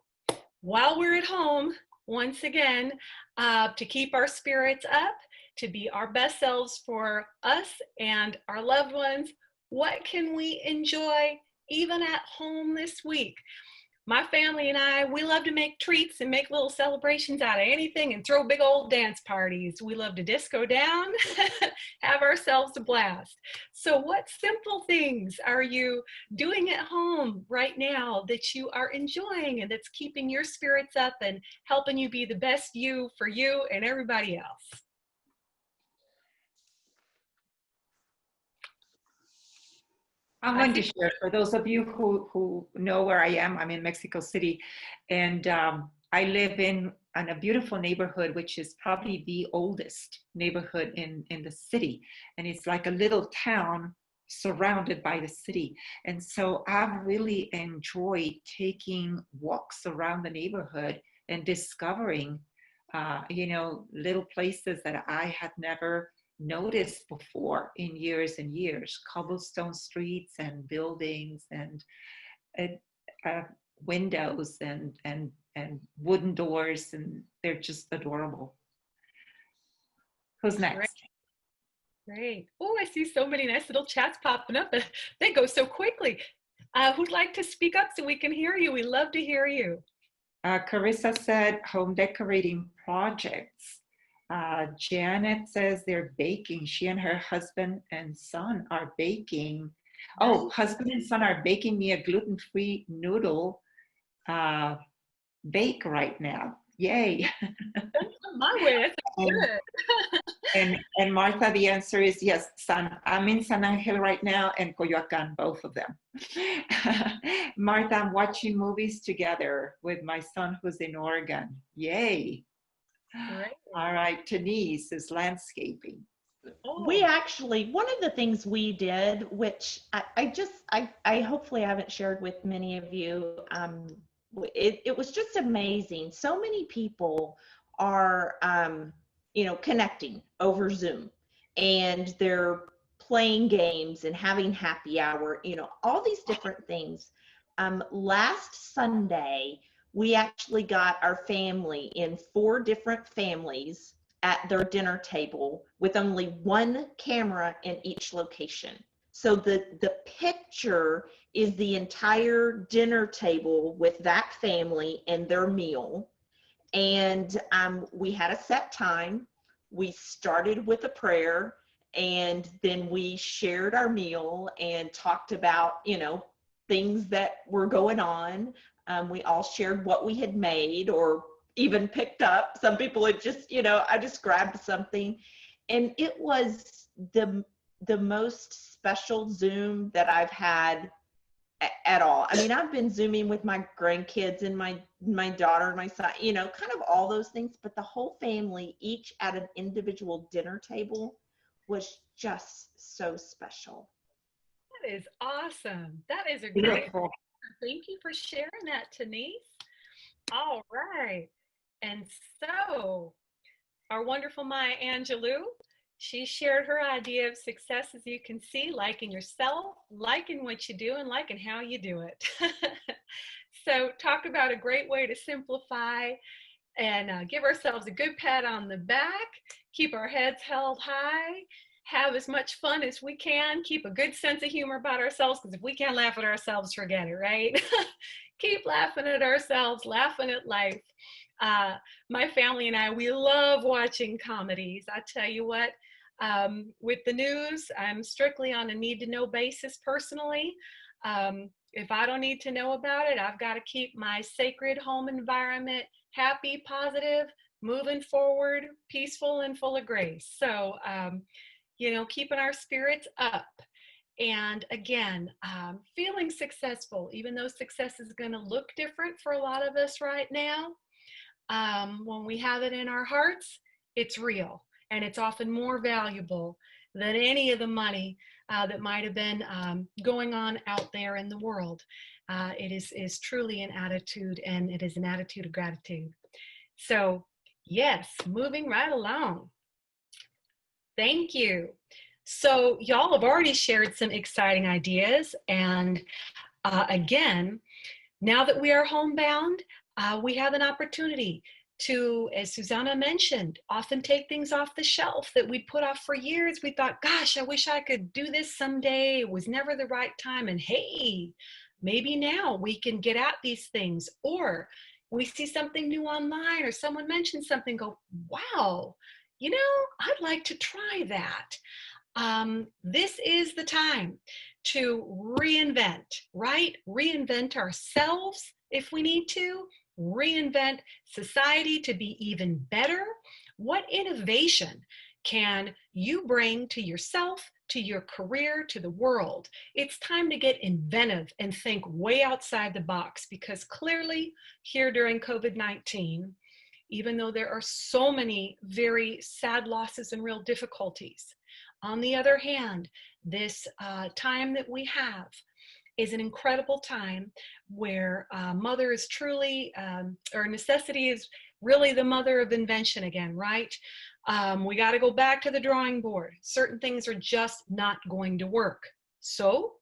while we're at home, once again, to keep our spirits up, to be our best selves for us and our loved ones, what can we enjoy even at home this week? My family and I, we love to make treats and make little celebrations out of anything and throw big old dance parties. We love to disco down, have ourselves a blast. So what simple things are you doing at home right now that you are enjoying and that's keeping your spirits up and helping you be the best you for you and everybody else? I'm going to share for those of you who know where I am. I'm in Mexico City, and I live in a beautiful neighborhood, which is probably the oldest neighborhood in the city. And it's like a little town surrounded by the city. And so I've really enjoyed taking walks around the neighborhood and discovering, little places that I had never noticed before in years and years. Cobblestone streets and buildings and windows and wooden doors, and they're just adorable. Who's next? Great. Oh, I see so many nice little chats popping up. They go so quickly. Who'd like to speak up so we can hear you? We love to hear you. Carissa said home decorating projects. Janet says they're baking. She and her husband and son are baking. Oh, husband and son are baking me a gluten-free noodle bake right now. Yay. My way, that's good. and Martha, the answer is yes. I'm in San Angel right now and Coyoacan, both of them. Martha, I'm watching movies together with my son who's in Oregon. Yay. Great. All right, Denise is landscaping. We actually, one of the things we did, which I hopefully haven't shared with many of you, it was just amazing. So many people are, connecting over Zoom, and they're playing games and having happy hour, all these different things. Last Sunday, we actually got our family in 4 different families at their dinner table with only 1 camera in each location. So the picture is the entire dinner table with that family and their meal. And we had a set time. We started with a prayer, and then we shared our meal and talked about, things that were going on. We all shared what we had made or even picked up. Some people had just, I just grabbed something. And it was the most special Zoom that I've had at all. I mean, I've been Zooming with my grandkids and my daughter and my son, kind of all those things, but the whole family, each at an individual dinner table, was just so special. That is awesome. That is a great. Beautiful. Thank you for sharing that, Denise. All right. And so our wonderful Maya Angelou, she shared her idea of success, as you can see, liking yourself, liking what you do, and liking how you do it. So talk about a great way to simplify and give ourselves a good pat on the back, keep our heads held high, have as much fun as we can, keep a good sense of humor about ourselves, because if we can't laugh at ourselves, forget it, right? Keep laughing at ourselves, laughing at life. My family and I, we love watching comedies. I tell you what, with the news, I'm strictly on a need-to-know basis personally. If I don't need to know about it, I've got to keep my sacred home environment happy, positive, moving forward, peaceful, and full of grace. So, keeping our spirits up. And again, feeling successful, even though success is going to look different for a lot of us right now. When we have it in our hearts, it's real, and it's often more valuable than any of the money that might have been going on out there in the world. It is truly an attitude, and it is an attitude of gratitude. So yes, moving right along. Thank you. So y'all have already shared some exciting ideas, and again, now that we are homebound, we have an opportunity to, as Susanna mentioned, often take things off the shelf that we put off for years. We thought, gosh, I wish I could do this someday. It was never the right time. And hey, maybe now we can get at these things. Or we see something new online, or someone mentions something, go, wow, I'd like to try that. This is the time to reinvent, right? Reinvent ourselves if we need to, reinvent society to be even better. What innovation can you bring to yourself, to your career, to the world? It's time to get inventive and think way outside the box, because clearly here during COVID-19, even though there are so many very sad losses and real difficulties, on the other hand, this time that we have is an incredible time where mother is truly, or necessity is really the mother of invention again, right? We got to go back to the drawing board. Certain things are just not going to work. So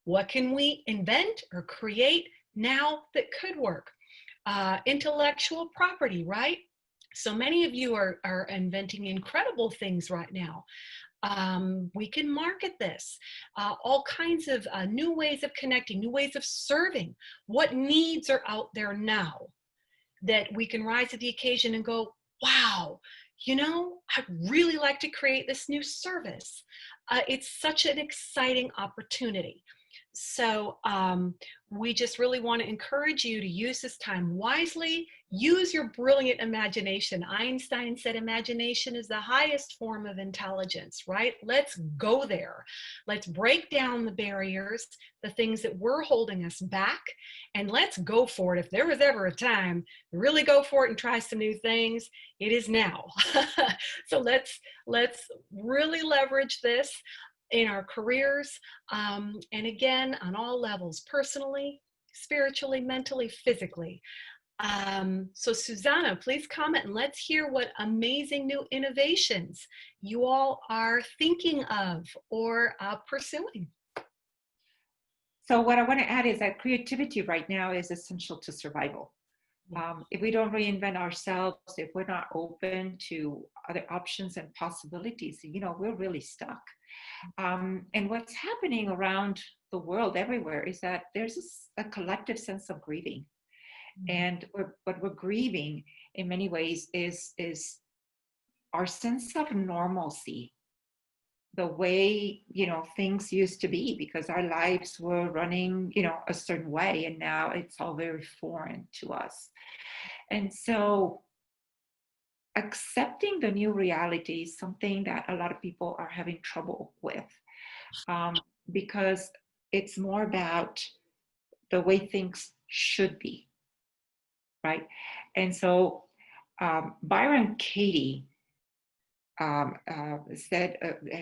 what can we invent or create now that could work? Intellectual property, right? So many of you are inventing incredible things right now. We can market this, all kinds of new ways of connecting, new ways of serving. What needs are out there now that we can rise to the occasion and go, wow, I'd really like to create this new service. It's such an exciting opportunity. So we just really want to encourage you to use this time wisely. Use your brilliant imagination. Einstein said imagination is the highest form of intelligence, right? Let's go there. Let's break down the barriers, the things that were holding us back, and let's go for it. If there was ever a time to really go for it and try some new things, it is now. So let's really leverage this in our careers, and again, on all levels, personally, spiritually, mentally, physically. So Susanna, please comment and let's hear what amazing new innovations you all are thinking of or pursuing. So what I want to add is that creativity right now is essential to survival. If we don't reinvent ourselves, if we're not open to other options and possibilities, we're really stuck. And what's happening around the world everywhere is that there's a collective sense of grieving. And what we're grieving in many ways is our sense of normalcy, the way things used to be, because our lives were running a certain way, and now it's all very foreign to us. And so accepting the new reality is something that a lot of people are having trouble with, because it's more about the way things should be, right? And so Byron Katie said,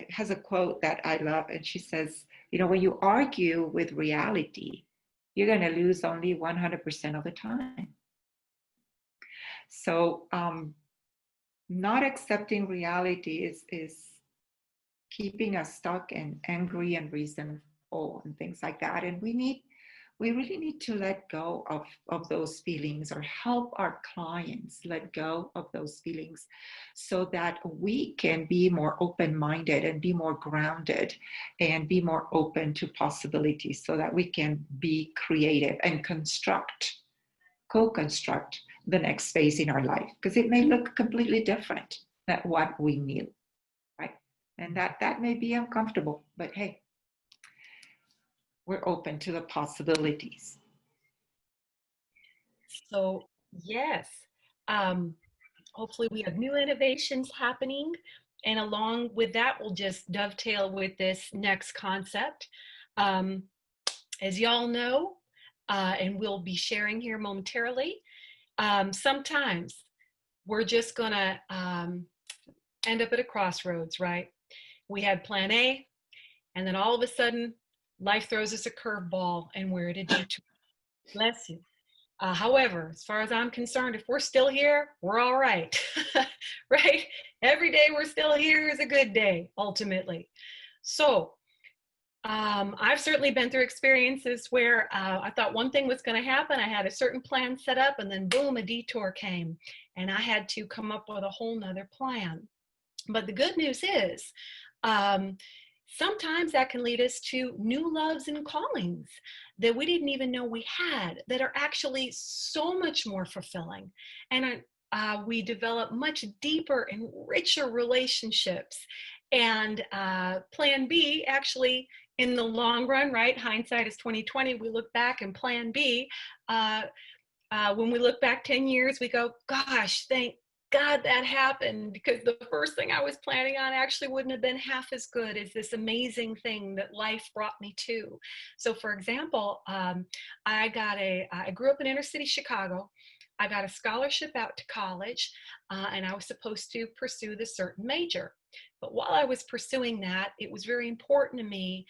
has a quote that I love, and she says, when you argue with reality, you're going to lose only 100% of the time. So not accepting reality is keeping us stuck and angry and resentful and things like that. And we really need to let go of those feelings, or help our clients let go of those feelings, so that we can be more open-minded and be more grounded and be more open to possibilities, so that we can be creative and co-construct the next phase in our life, because it may look completely different than what we knew, right? And that may be uncomfortable, but hey, we're open to the possibilities. So yes, hopefully we have new innovations happening, and along with that, we'll just dovetail with this next concept. As y'all know, and we'll be sharing here momentarily, sometimes we're just gonna end up at a crossroads, right? We had plan A, and then all of a sudden, life throws us a curveball, and we're at a detour. Bless you. However, as far as I'm concerned, if we're still here, we're all right, right? Every day we're still here is a good day, ultimately. So I've certainly been through experiences where I thought one thing was going to happen. I had a certain plan set up, and then boom, a detour came, and I had to come up with a whole nother plan. But the good news is, sometimes that can lead us to new loves and callings that we didn't even know we had, that are actually so much more fulfilling. And we develop much deeper and richer relationships. And plan B, actually, in the long run, right? Hindsight is 2020. We look back, and plan B, when we look back 10 years, we go, gosh, thank God that happened, because the first thing I was planning on actually wouldn't have been half as good as this amazing thing that life brought me to. So for example, I grew up in inner city Chicago. I got a scholarship out to college, and I was supposed to pursue this certain major. But while I was pursuing that, it was very important to me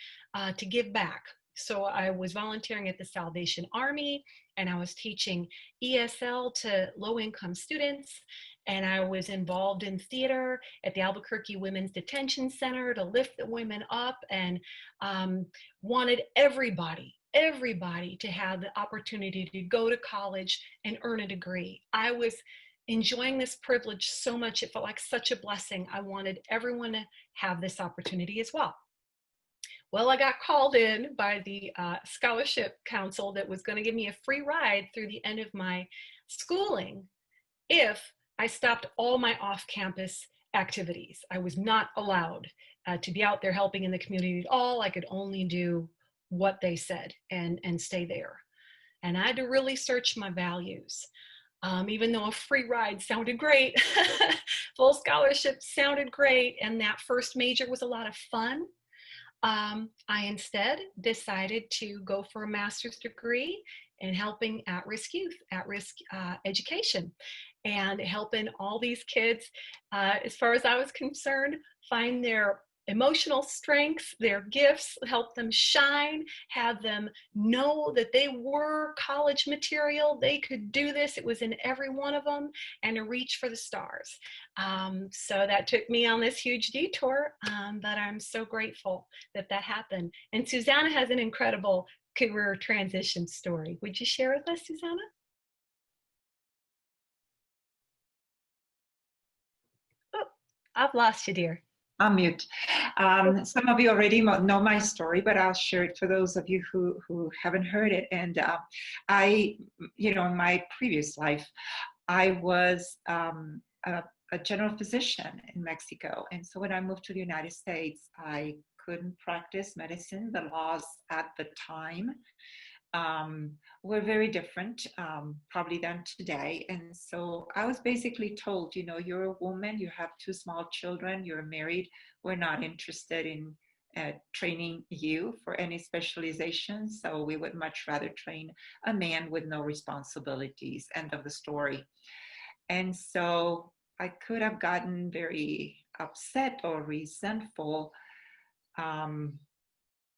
to give back. So I was volunteering at the Salvation Army, and I was teaching ESL to low-income students. And I was involved in theater at the Albuquerque Women's Detention Center to lift the women up, and wanted everybody to have the opportunity to go to college and earn a degree. I was enjoying this privilege so much. It felt like such a blessing. I wanted everyone to have this opportunity as well. Well, I got called in by the scholarship council that was going to give me a free ride through the end of my schooling if I stopped all my off-campus activities. I was not allowed to be out there helping in the community at all. I could only do what they said and stay there. And I had to really search my values. Even though a free ride sounded great, full scholarship sounded great, and that first major was a lot of fun, I instead decided to go for a master's degree in helping at-risk youth, at-risk education, and helping all these kids, as far as I was concerned, find their emotional strengths, their gifts, help them shine, have them know that they were college material. They could do this. It was in every one of them, and to reach for the stars. So that took me on this huge detour, but I'm so grateful that that happened. And Susanna has an incredible career transition story. Would you share with us, Susanna? Oh, I've lost you, dear. I'm mute. Some of you already know my story, but I'll share it for those of you who haven't heard it. And I, in my previous life, I was a general physician in Mexico. And so when I moved to the United States, I couldn't practice medicine. The laws at the time were very different, probably than today. And so I was basically told, you're a woman, you have 2 small children, you're married, we're not interested in training you for any specialization. So we would much rather train a man with no responsibilities. End of the story. And so I could have gotten very upset or resentful.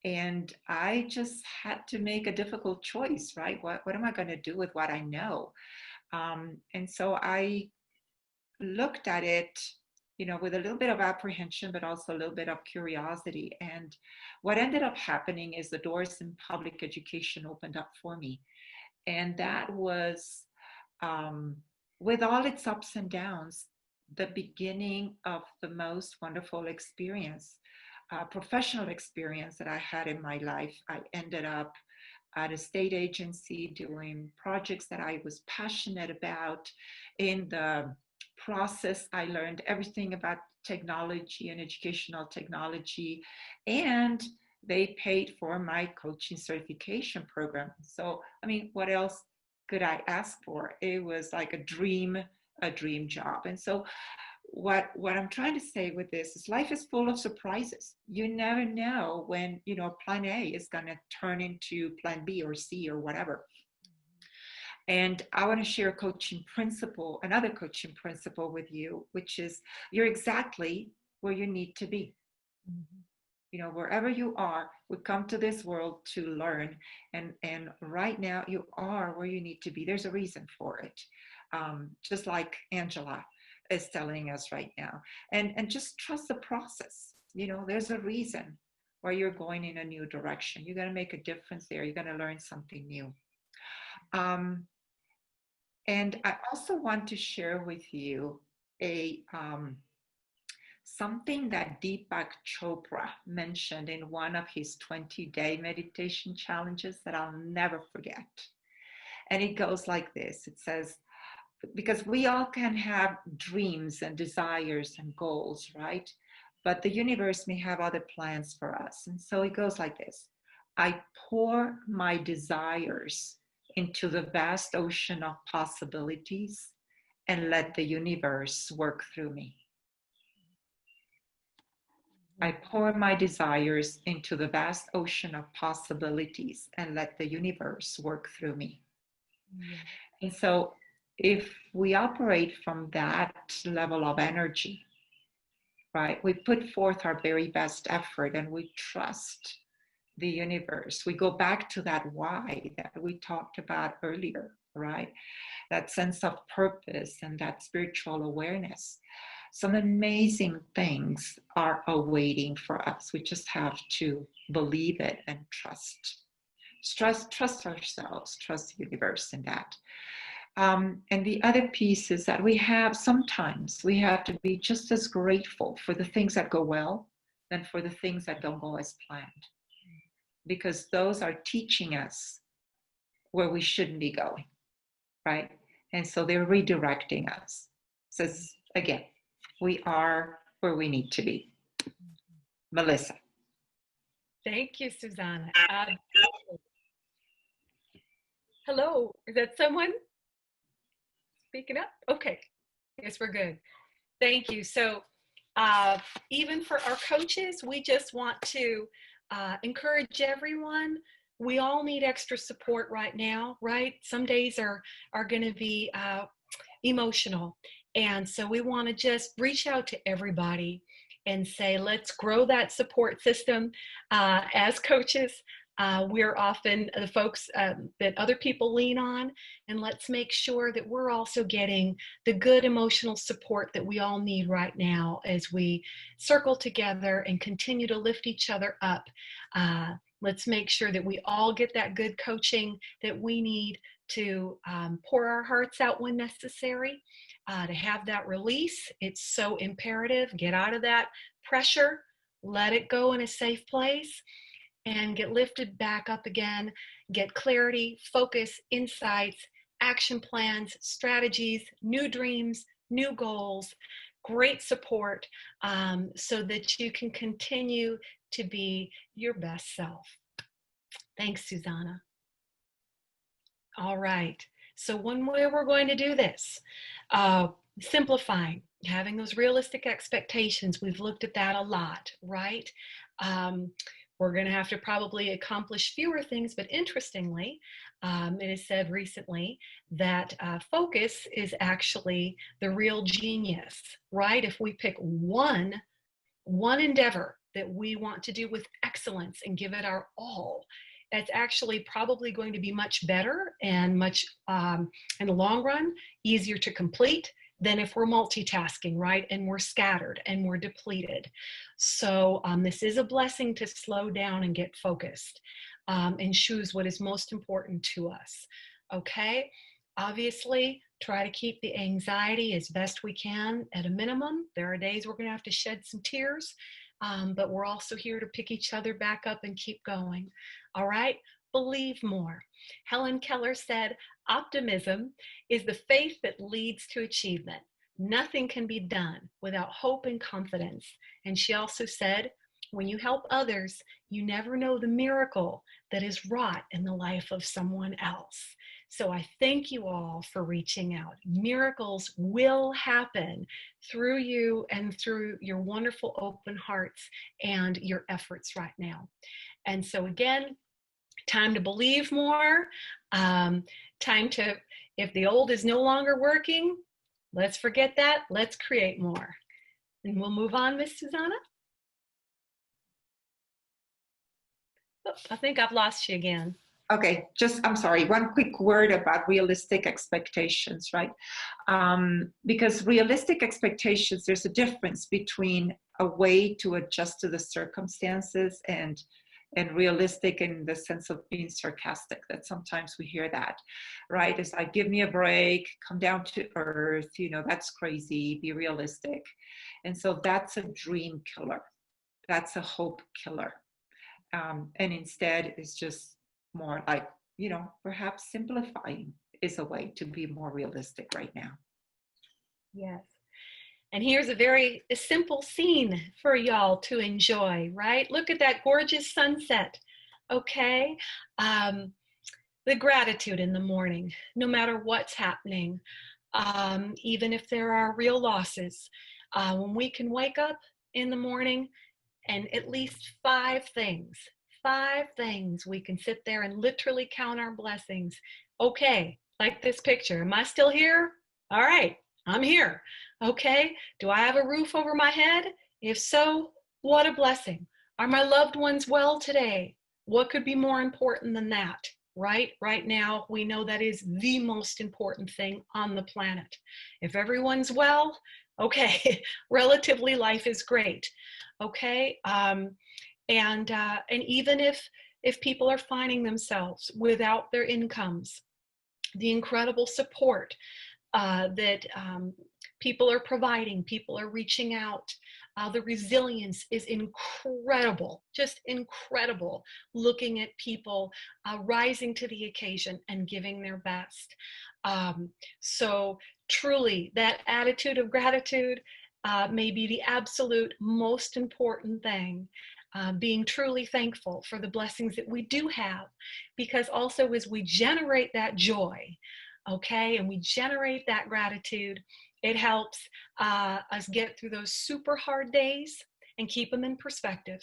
And I just had to make a difficult choice, right? What am I going to do with what I know? And so I looked at it, with a little bit of apprehension, but also a little bit of curiosity. And what ended up happening is the doors in public education opened up for me. And that was, with all its ups and downs, the beginning of the most wonderful experience. Professional experience that I had in my life. I ended up at a state agency doing projects that I was passionate about. In the process, I learned everything about technology and educational technology, and they paid for my coaching certification program. So, what else could I ask for? It was like a dream job. And so what I'm trying to say with this is life is full of surprises. You never know when, plan A is going to turn into plan B or C or whatever. And I want to share another coaching principle with you, which is you're exactly where you need to be. Mm-hmm. Wherever you are, we come to this world to learn. And right now you are where you need to be. There's a reason for it. Just like Angela is telling us right now, and just trust the process. There's a reason why you're going in a new direction. You're going to make a difference there. You're going to learn something new. And I also want to share with you something that Deepak Chopra mentioned in one of his 20-day meditation challenges that I'll never forget. And it goes like this. It says, because we all can have dreams and desires and goals, right? But the universe may have other plans for us. And so it goes like this. I pour my desires into the vast ocean of possibilities and let the universe work through me. I pour my desires into the vast ocean of possibilities and let the universe work through me. And so if we operate from that level of energy, right, we put forth our very best effort and we trust the universe. We go back to that why that we talked about earlier, right? That sense of purpose and that spiritual awareness. Some amazing things are awaiting for us. We just have to believe it and trust. Trust ourselves, trust the universe in that. And the other piece is that sometimes we have to be just as grateful for the things that go well than for the things that don't go as planned. Because those are teaching us where we shouldn't be going, right? And so they're redirecting us. So again, we are where we need to be. Melissa. Thank you, Susanna. Hello, is that someone speaking up? Okay, yes, we're good. Thank you. So even for our coaches, we just want to encourage everyone. We all need extra support right now, right? Some days are going to be emotional. And so we want to just reach out to everybody and say, let's grow that support system. As coaches, we're often the folks that other people lean on, and let's make sure that we're also getting the good emotional support that we all need right now as we circle together and continue to lift each other up. Let's make sure that we all get that good coaching that we need to pour our hearts out when necessary, to have that release. It's so imperative. Get out of that pressure, let it go in a safe place, and get lifted back up again. Get clarity, focus, insights, action plans, strategies, new dreams, new goals, great support, so that you can continue to be your best self. Thanks, Susanna. All right, so one way we're going to do this, simplifying, having those realistic expectations. We've looked at that a lot, right? We're going to have to probably accomplish fewer things, but interestingly, it is said recently that focus is actually the real genius, right? If we pick one endeavor that we want to do with excellence and give it our all, that's actually probably going to be much better and much, in the long run, easier to complete than if we're multitasking, right? And we're scattered and we're depleted. So this is a blessing to slow down and get focused, and choose what is most important to us, okay? Obviously, try to keep the anxiety as best we can at a minimum. There are days we're gonna have to shed some tears, but we're also here to pick each other back up and keep going, all right? Believe more. Helen Keller said, optimism is the faith that leads to achievement. Nothing can be done without hope and confidence. And she also said, when you help others, you never know the miracle that is wrought in the life of someone else. So I thank you all for reaching out. Miracles will happen through you and through your wonderful open hearts and your efforts right now. And so again, time to believe more, time to, if the old is no longer working, let's forget that, let's create more. And we'll move on, Miss Susanna. Oh, I think I've lost you again. Okay, I'm sorry, one quick word about realistic expectations, right? Because realistic expectations, there's a difference between a way to adjust to the circumstances and realistic in the sense of being sarcastic, that sometimes we hear that, right? It's like, give me a break, come down to earth, that's crazy, be realistic. And so that's a dream killer. That's a hope killer. And instead it's just more like, perhaps simplifying is a way to be more realistic right now. Yes. And here's a simple scene for y'all to enjoy, right? Look at that gorgeous sunset, okay? The gratitude in the morning, no matter what's happening, even if there are real losses. When we can wake up in the morning and at least five things we can sit there and literally count our blessings. Okay, like this picture, am I still here? All right, I'm here. Okay, do I have a roof over my head? If so, what a blessing. Are my loved ones well today? What could be more important than that, right? Right now, we know that is the most important thing on the planet. If everyone's well, okay, relatively life is great, okay? And even if people are finding themselves without their incomes, the incredible support that people are providing, people are reaching out, the resilience is incredible, just incredible, looking at people rising to the occasion and giving their best. So truly, that attitude of gratitude may be the absolute most important thing. Being truly thankful for the blessings that we do have, because also as we generate that joy, okay, and we generate that gratitude, it helps us get through those super hard days and keep them in perspective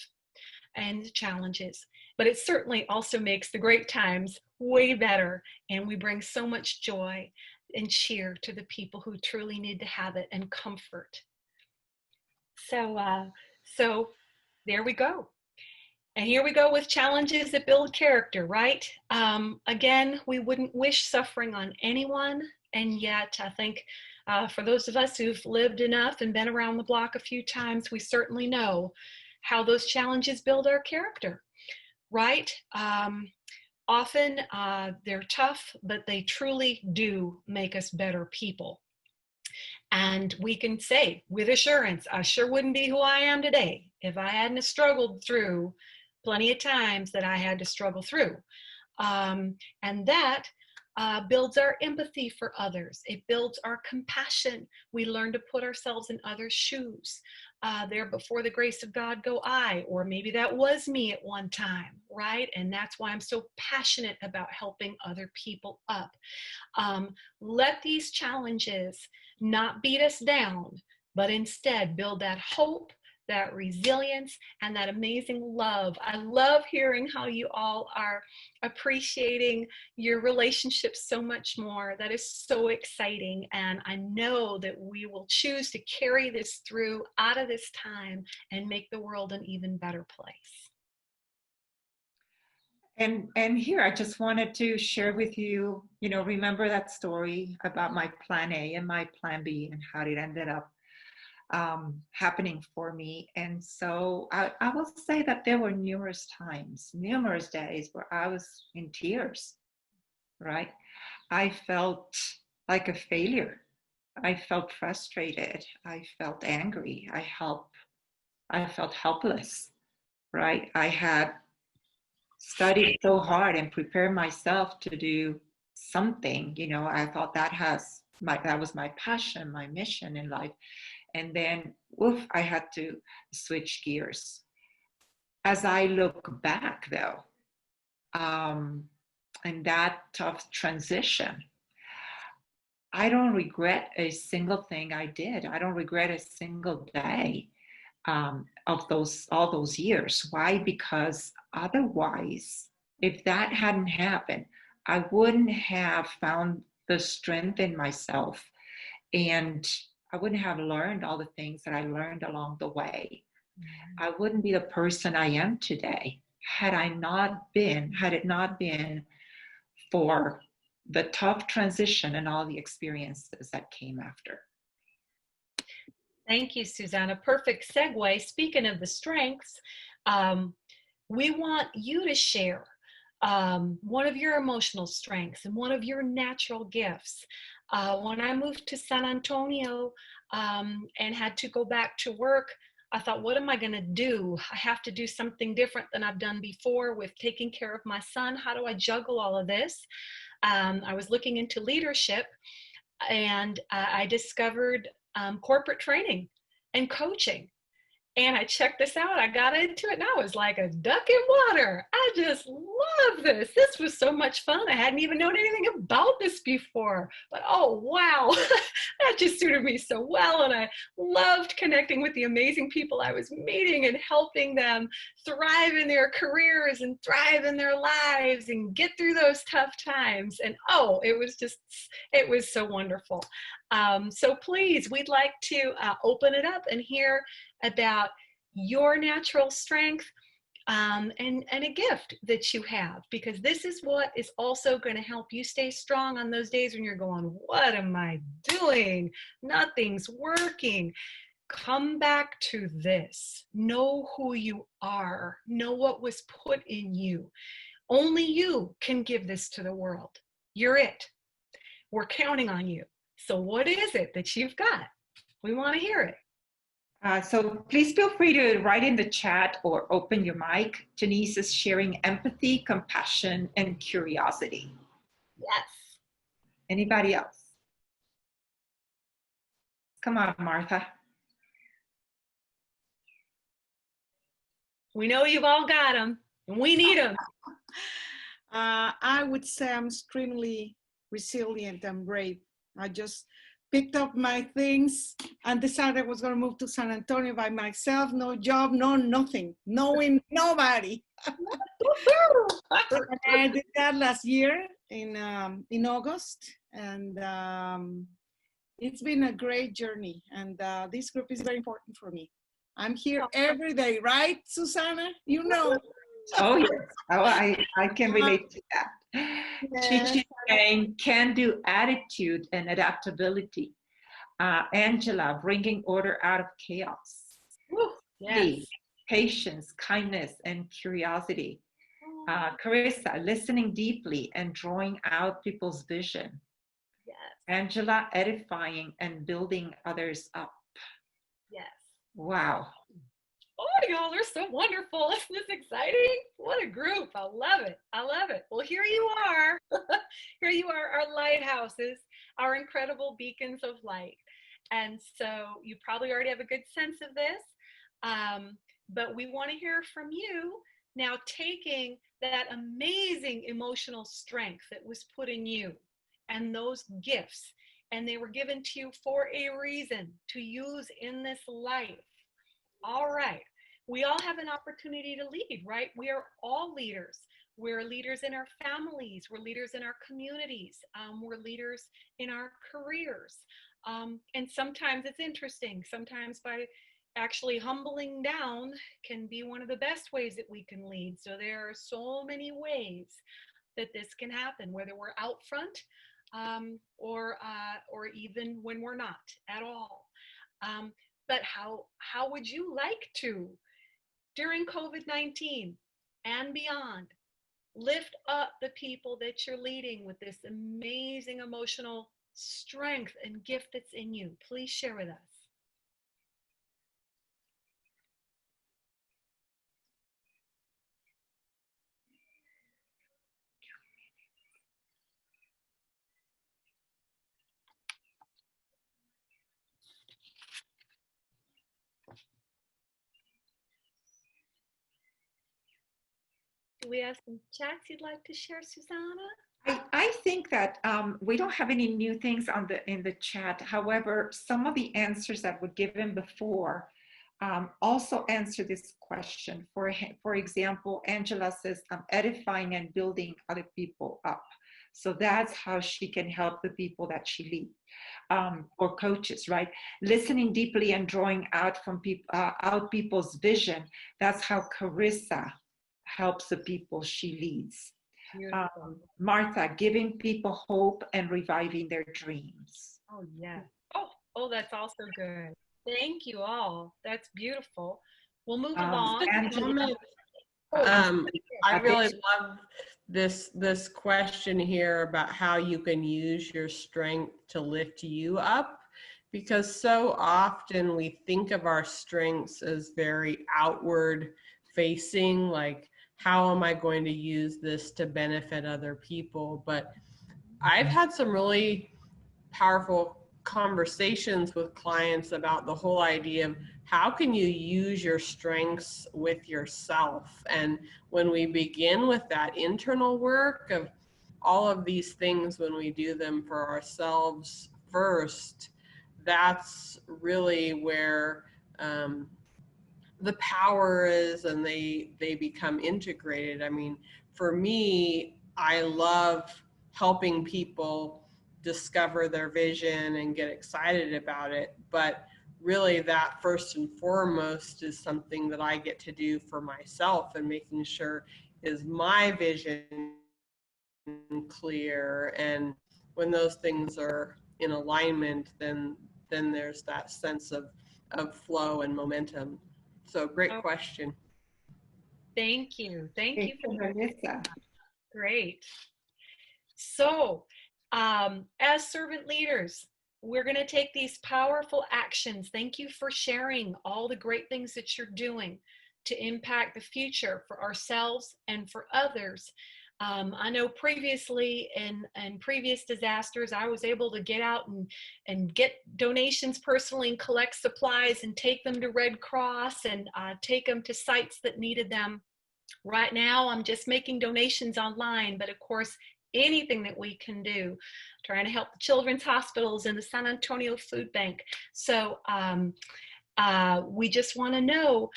and challenges. But it certainly also makes the great times way better, and we bring so much joy and cheer to the people who truly need to have it, and comfort. So So there we go. And here we go with challenges that build character, right? Again, we wouldn't wish suffering on anyone. And yet, I think for those of us who've lived enough and been around the block a few times, we certainly know how those challenges build our character, right? Often they're tough, but they truly do make us better people. And we can say with assurance, I sure wouldn't be who I am today if I hadn't struggled through plenty of times that I had to struggle through. And that builds our empathy for others. It builds our compassion. We learn to put ourselves in others' shoes. There before the grace of God go I, or maybe that was me at one time, right? And that's why I'm so passionate about helping other people up. Let these challenges not beat us down, but instead build that hope, that resilience, and that amazing love. I love hearing how you all are appreciating your relationships so much more. That is so exciting. And I know that we will choose to carry this through out of this time and make the world an even better place. And here I just wanted to share with you, remember that story about my plan A and my plan B and how it ended up happening for me. And so I will say that there were numerous times, numerous days where I was in tears, right? I felt like a failure. I felt frustrated. I felt angry. I felt helpless, right? I had studied so hard and prepared myself to do something. I thought that was my passion, my mission in life. And then, I had to switch gears. As I look back, though, and that tough transition, I don't regret a single thing I did. I don't regret a single day of all those years. Why? Because otherwise, if that hadn't happened, I wouldn't have found the strength in myself, and I wouldn't have learned all the things that I learned along the way. I wouldn't be the person I am today had it not been for the tough transition and all the experiences that came after. Thank you, Susanna. Perfect segue. Speaking of the strengths, we want you to share one of your emotional strengths and one of your natural gifts. When I moved to San Antonio and had to go back to work, I thought, what am I going to do? I have to do something different than I've done before with taking care of my son. How do I juggle all of this? I was looking into leadership, and I discovered corporate training and coaching. And I checked this out. I got into it, and I was like a duck in water. I just love this. This was so much fun. I hadn't even known anything about this before. But oh, wow, that just suited me so well. And I loved connecting with the amazing people I was meeting and helping them thrive in their careers and thrive in their lives and get through those tough times. And oh, it was so wonderful. So please, we'd like to open it up and hear about your natural strength and a gift that you have, because this is what is also going to help you stay strong on those days when you're going, what am I doing? Nothing's working. Come back to this. Know who you are. Know what was put in you. Only you can give this to the world. You're it. We're counting on you. So what is it that you've got? We want to hear it. So please feel free to write in the chat or open your mic. Janice is sharing empathy, compassion, and curiosity. Yes. Anybody else? Come on, Martha. We know you've all got them, and we need them. I would say I'm extremely resilient and brave. I just picked up my things and decided I was going to move to San Antonio by myself, no job, no nothing, knowing nobody. I did that last year in August, and it's been a great journey. And this group is very important for me. I'm here every day, right, Susanna? You know. Oh, yes. Oh, I can relate to that. Yes. Chichi saying can-do attitude and adaptability. Angela, bringing order out of chaos. Woo, yes. Lee, patience, kindness, and curiosity. Carissa, listening deeply and drawing out people's vision. Yes. Angela, edifying and building others up. Yes. Wow. Oh, y'all are so wonderful. Isn't this exciting? What a group. I love it. I love it. Well, here you are. Here you are, our lighthouses, our incredible beacons of light. And so you probably already have a good sense of this, but we want to hear from you now, taking that amazing emotional strength that was put in you and those gifts, and they were given to you for a reason to use in this life. All right. We all have an opportunity to lead, right? We are all leaders. We're leaders in our families. We're leaders in our communities. We're leaders in our careers. And sometimes it's interesting. Sometimes by actually humbling down can be one of the best ways that we can lead. So there are so many ways that this can happen, whether we're out front or even when we're not at all. But how would you like to, during COVID-19 and beyond, lift up the people that you're leading with this amazing emotional strength and gift that's in you? Please share with us. Do we have some chats you'd like to share, Susanna? I think that we don't have any new things in the chat. However, some of the answers that were given before also answer this question. For example, Angela says, I'm edifying and building other people up. So that's how she can help the people that she leads, or coaches, right? Listening deeply and drawing out from out people's vision. That's how Carissa helps the people she leads. Martha, giving people hope and reviving their dreams. Oh, yeah. Oh, that's also good. Thank you all. That's beautiful. We'll move along. Angela, I really love this question here about how you can use your strength to lift you up, because so often we think of our strengths as very outward facing, like how am I going to use this to benefit other people? But I've had some really powerful conversations with clients about the whole idea of how can you use your strengths with yourself. And when we begin with that internal work of all of these things, when we do them for ourselves first, that's really where the power is, and they become integrated. I mean, for me, I love helping people discover their vision and get excited about it, but really that first and foremost is something that I get to do for myself, and making sure is my vision clear, and when those things are in alignment, then there's that sense of flow and momentum. So great question. Thank you. Thank you for Melissa. Great. So, as servant leaders, we're going to take these powerful actions. Thank you for sharing all the great things that you're doing to impact the future for ourselves and for others. I know previously in previous disasters, I was able to get out and get donations personally and collect supplies and take them to Red Cross and take them to sites that needed them. Right now, I'm just making donations online, but of course, anything that we can do, trying to help the children's hospitals and the San Antonio Food Bank. So we just want to know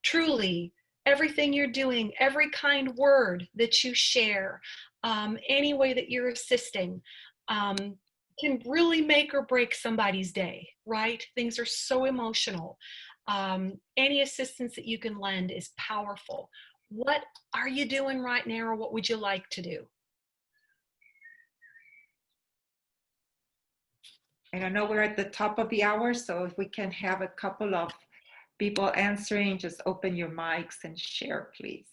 truly everything you're doing, every kind word that you share, any way that you're assisting, can really make or break somebody's day, right? Things are so emotional. Any assistance that you can lend is powerful. What are you doing right now, or what would you like to do? And I know we're at the top of the hour, so if we can have a couple of people answering, just open your mics and share, please.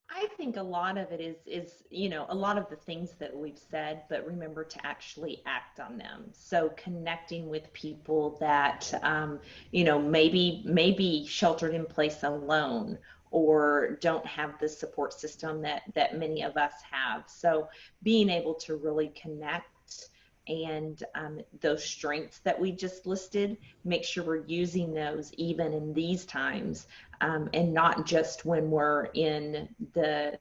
I think a lot of it is a lot of the things that we've said, but remember to actually act on them. So connecting with people that maybe sheltered in place alone, or don't have the support system that many of us have. So being able to really connect, and those strengths that we just listed, make sure we're using those even in these times, and not just when we're in the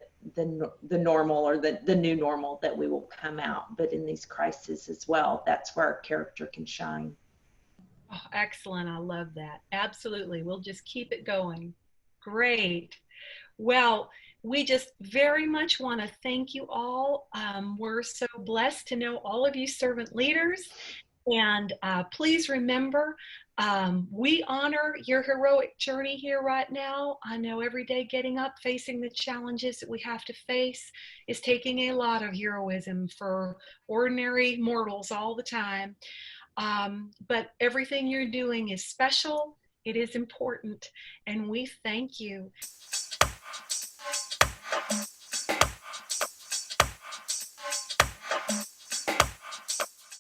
normal, or the new normal that we will come out, but in these crises as well. That's where our character can shine. Oh, excellent. I love that. Absolutely. We'll just keep it going. Great. Well, we just very much want to thank you all. We're so blessed to know all of you servant leaders. And please remember, we honor your heroic journey here right now. I know every day getting up, facing the challenges that we have to face is taking a lot of heroism for ordinary mortals all the time. But everything you're doing is special. It is important. And we thank you.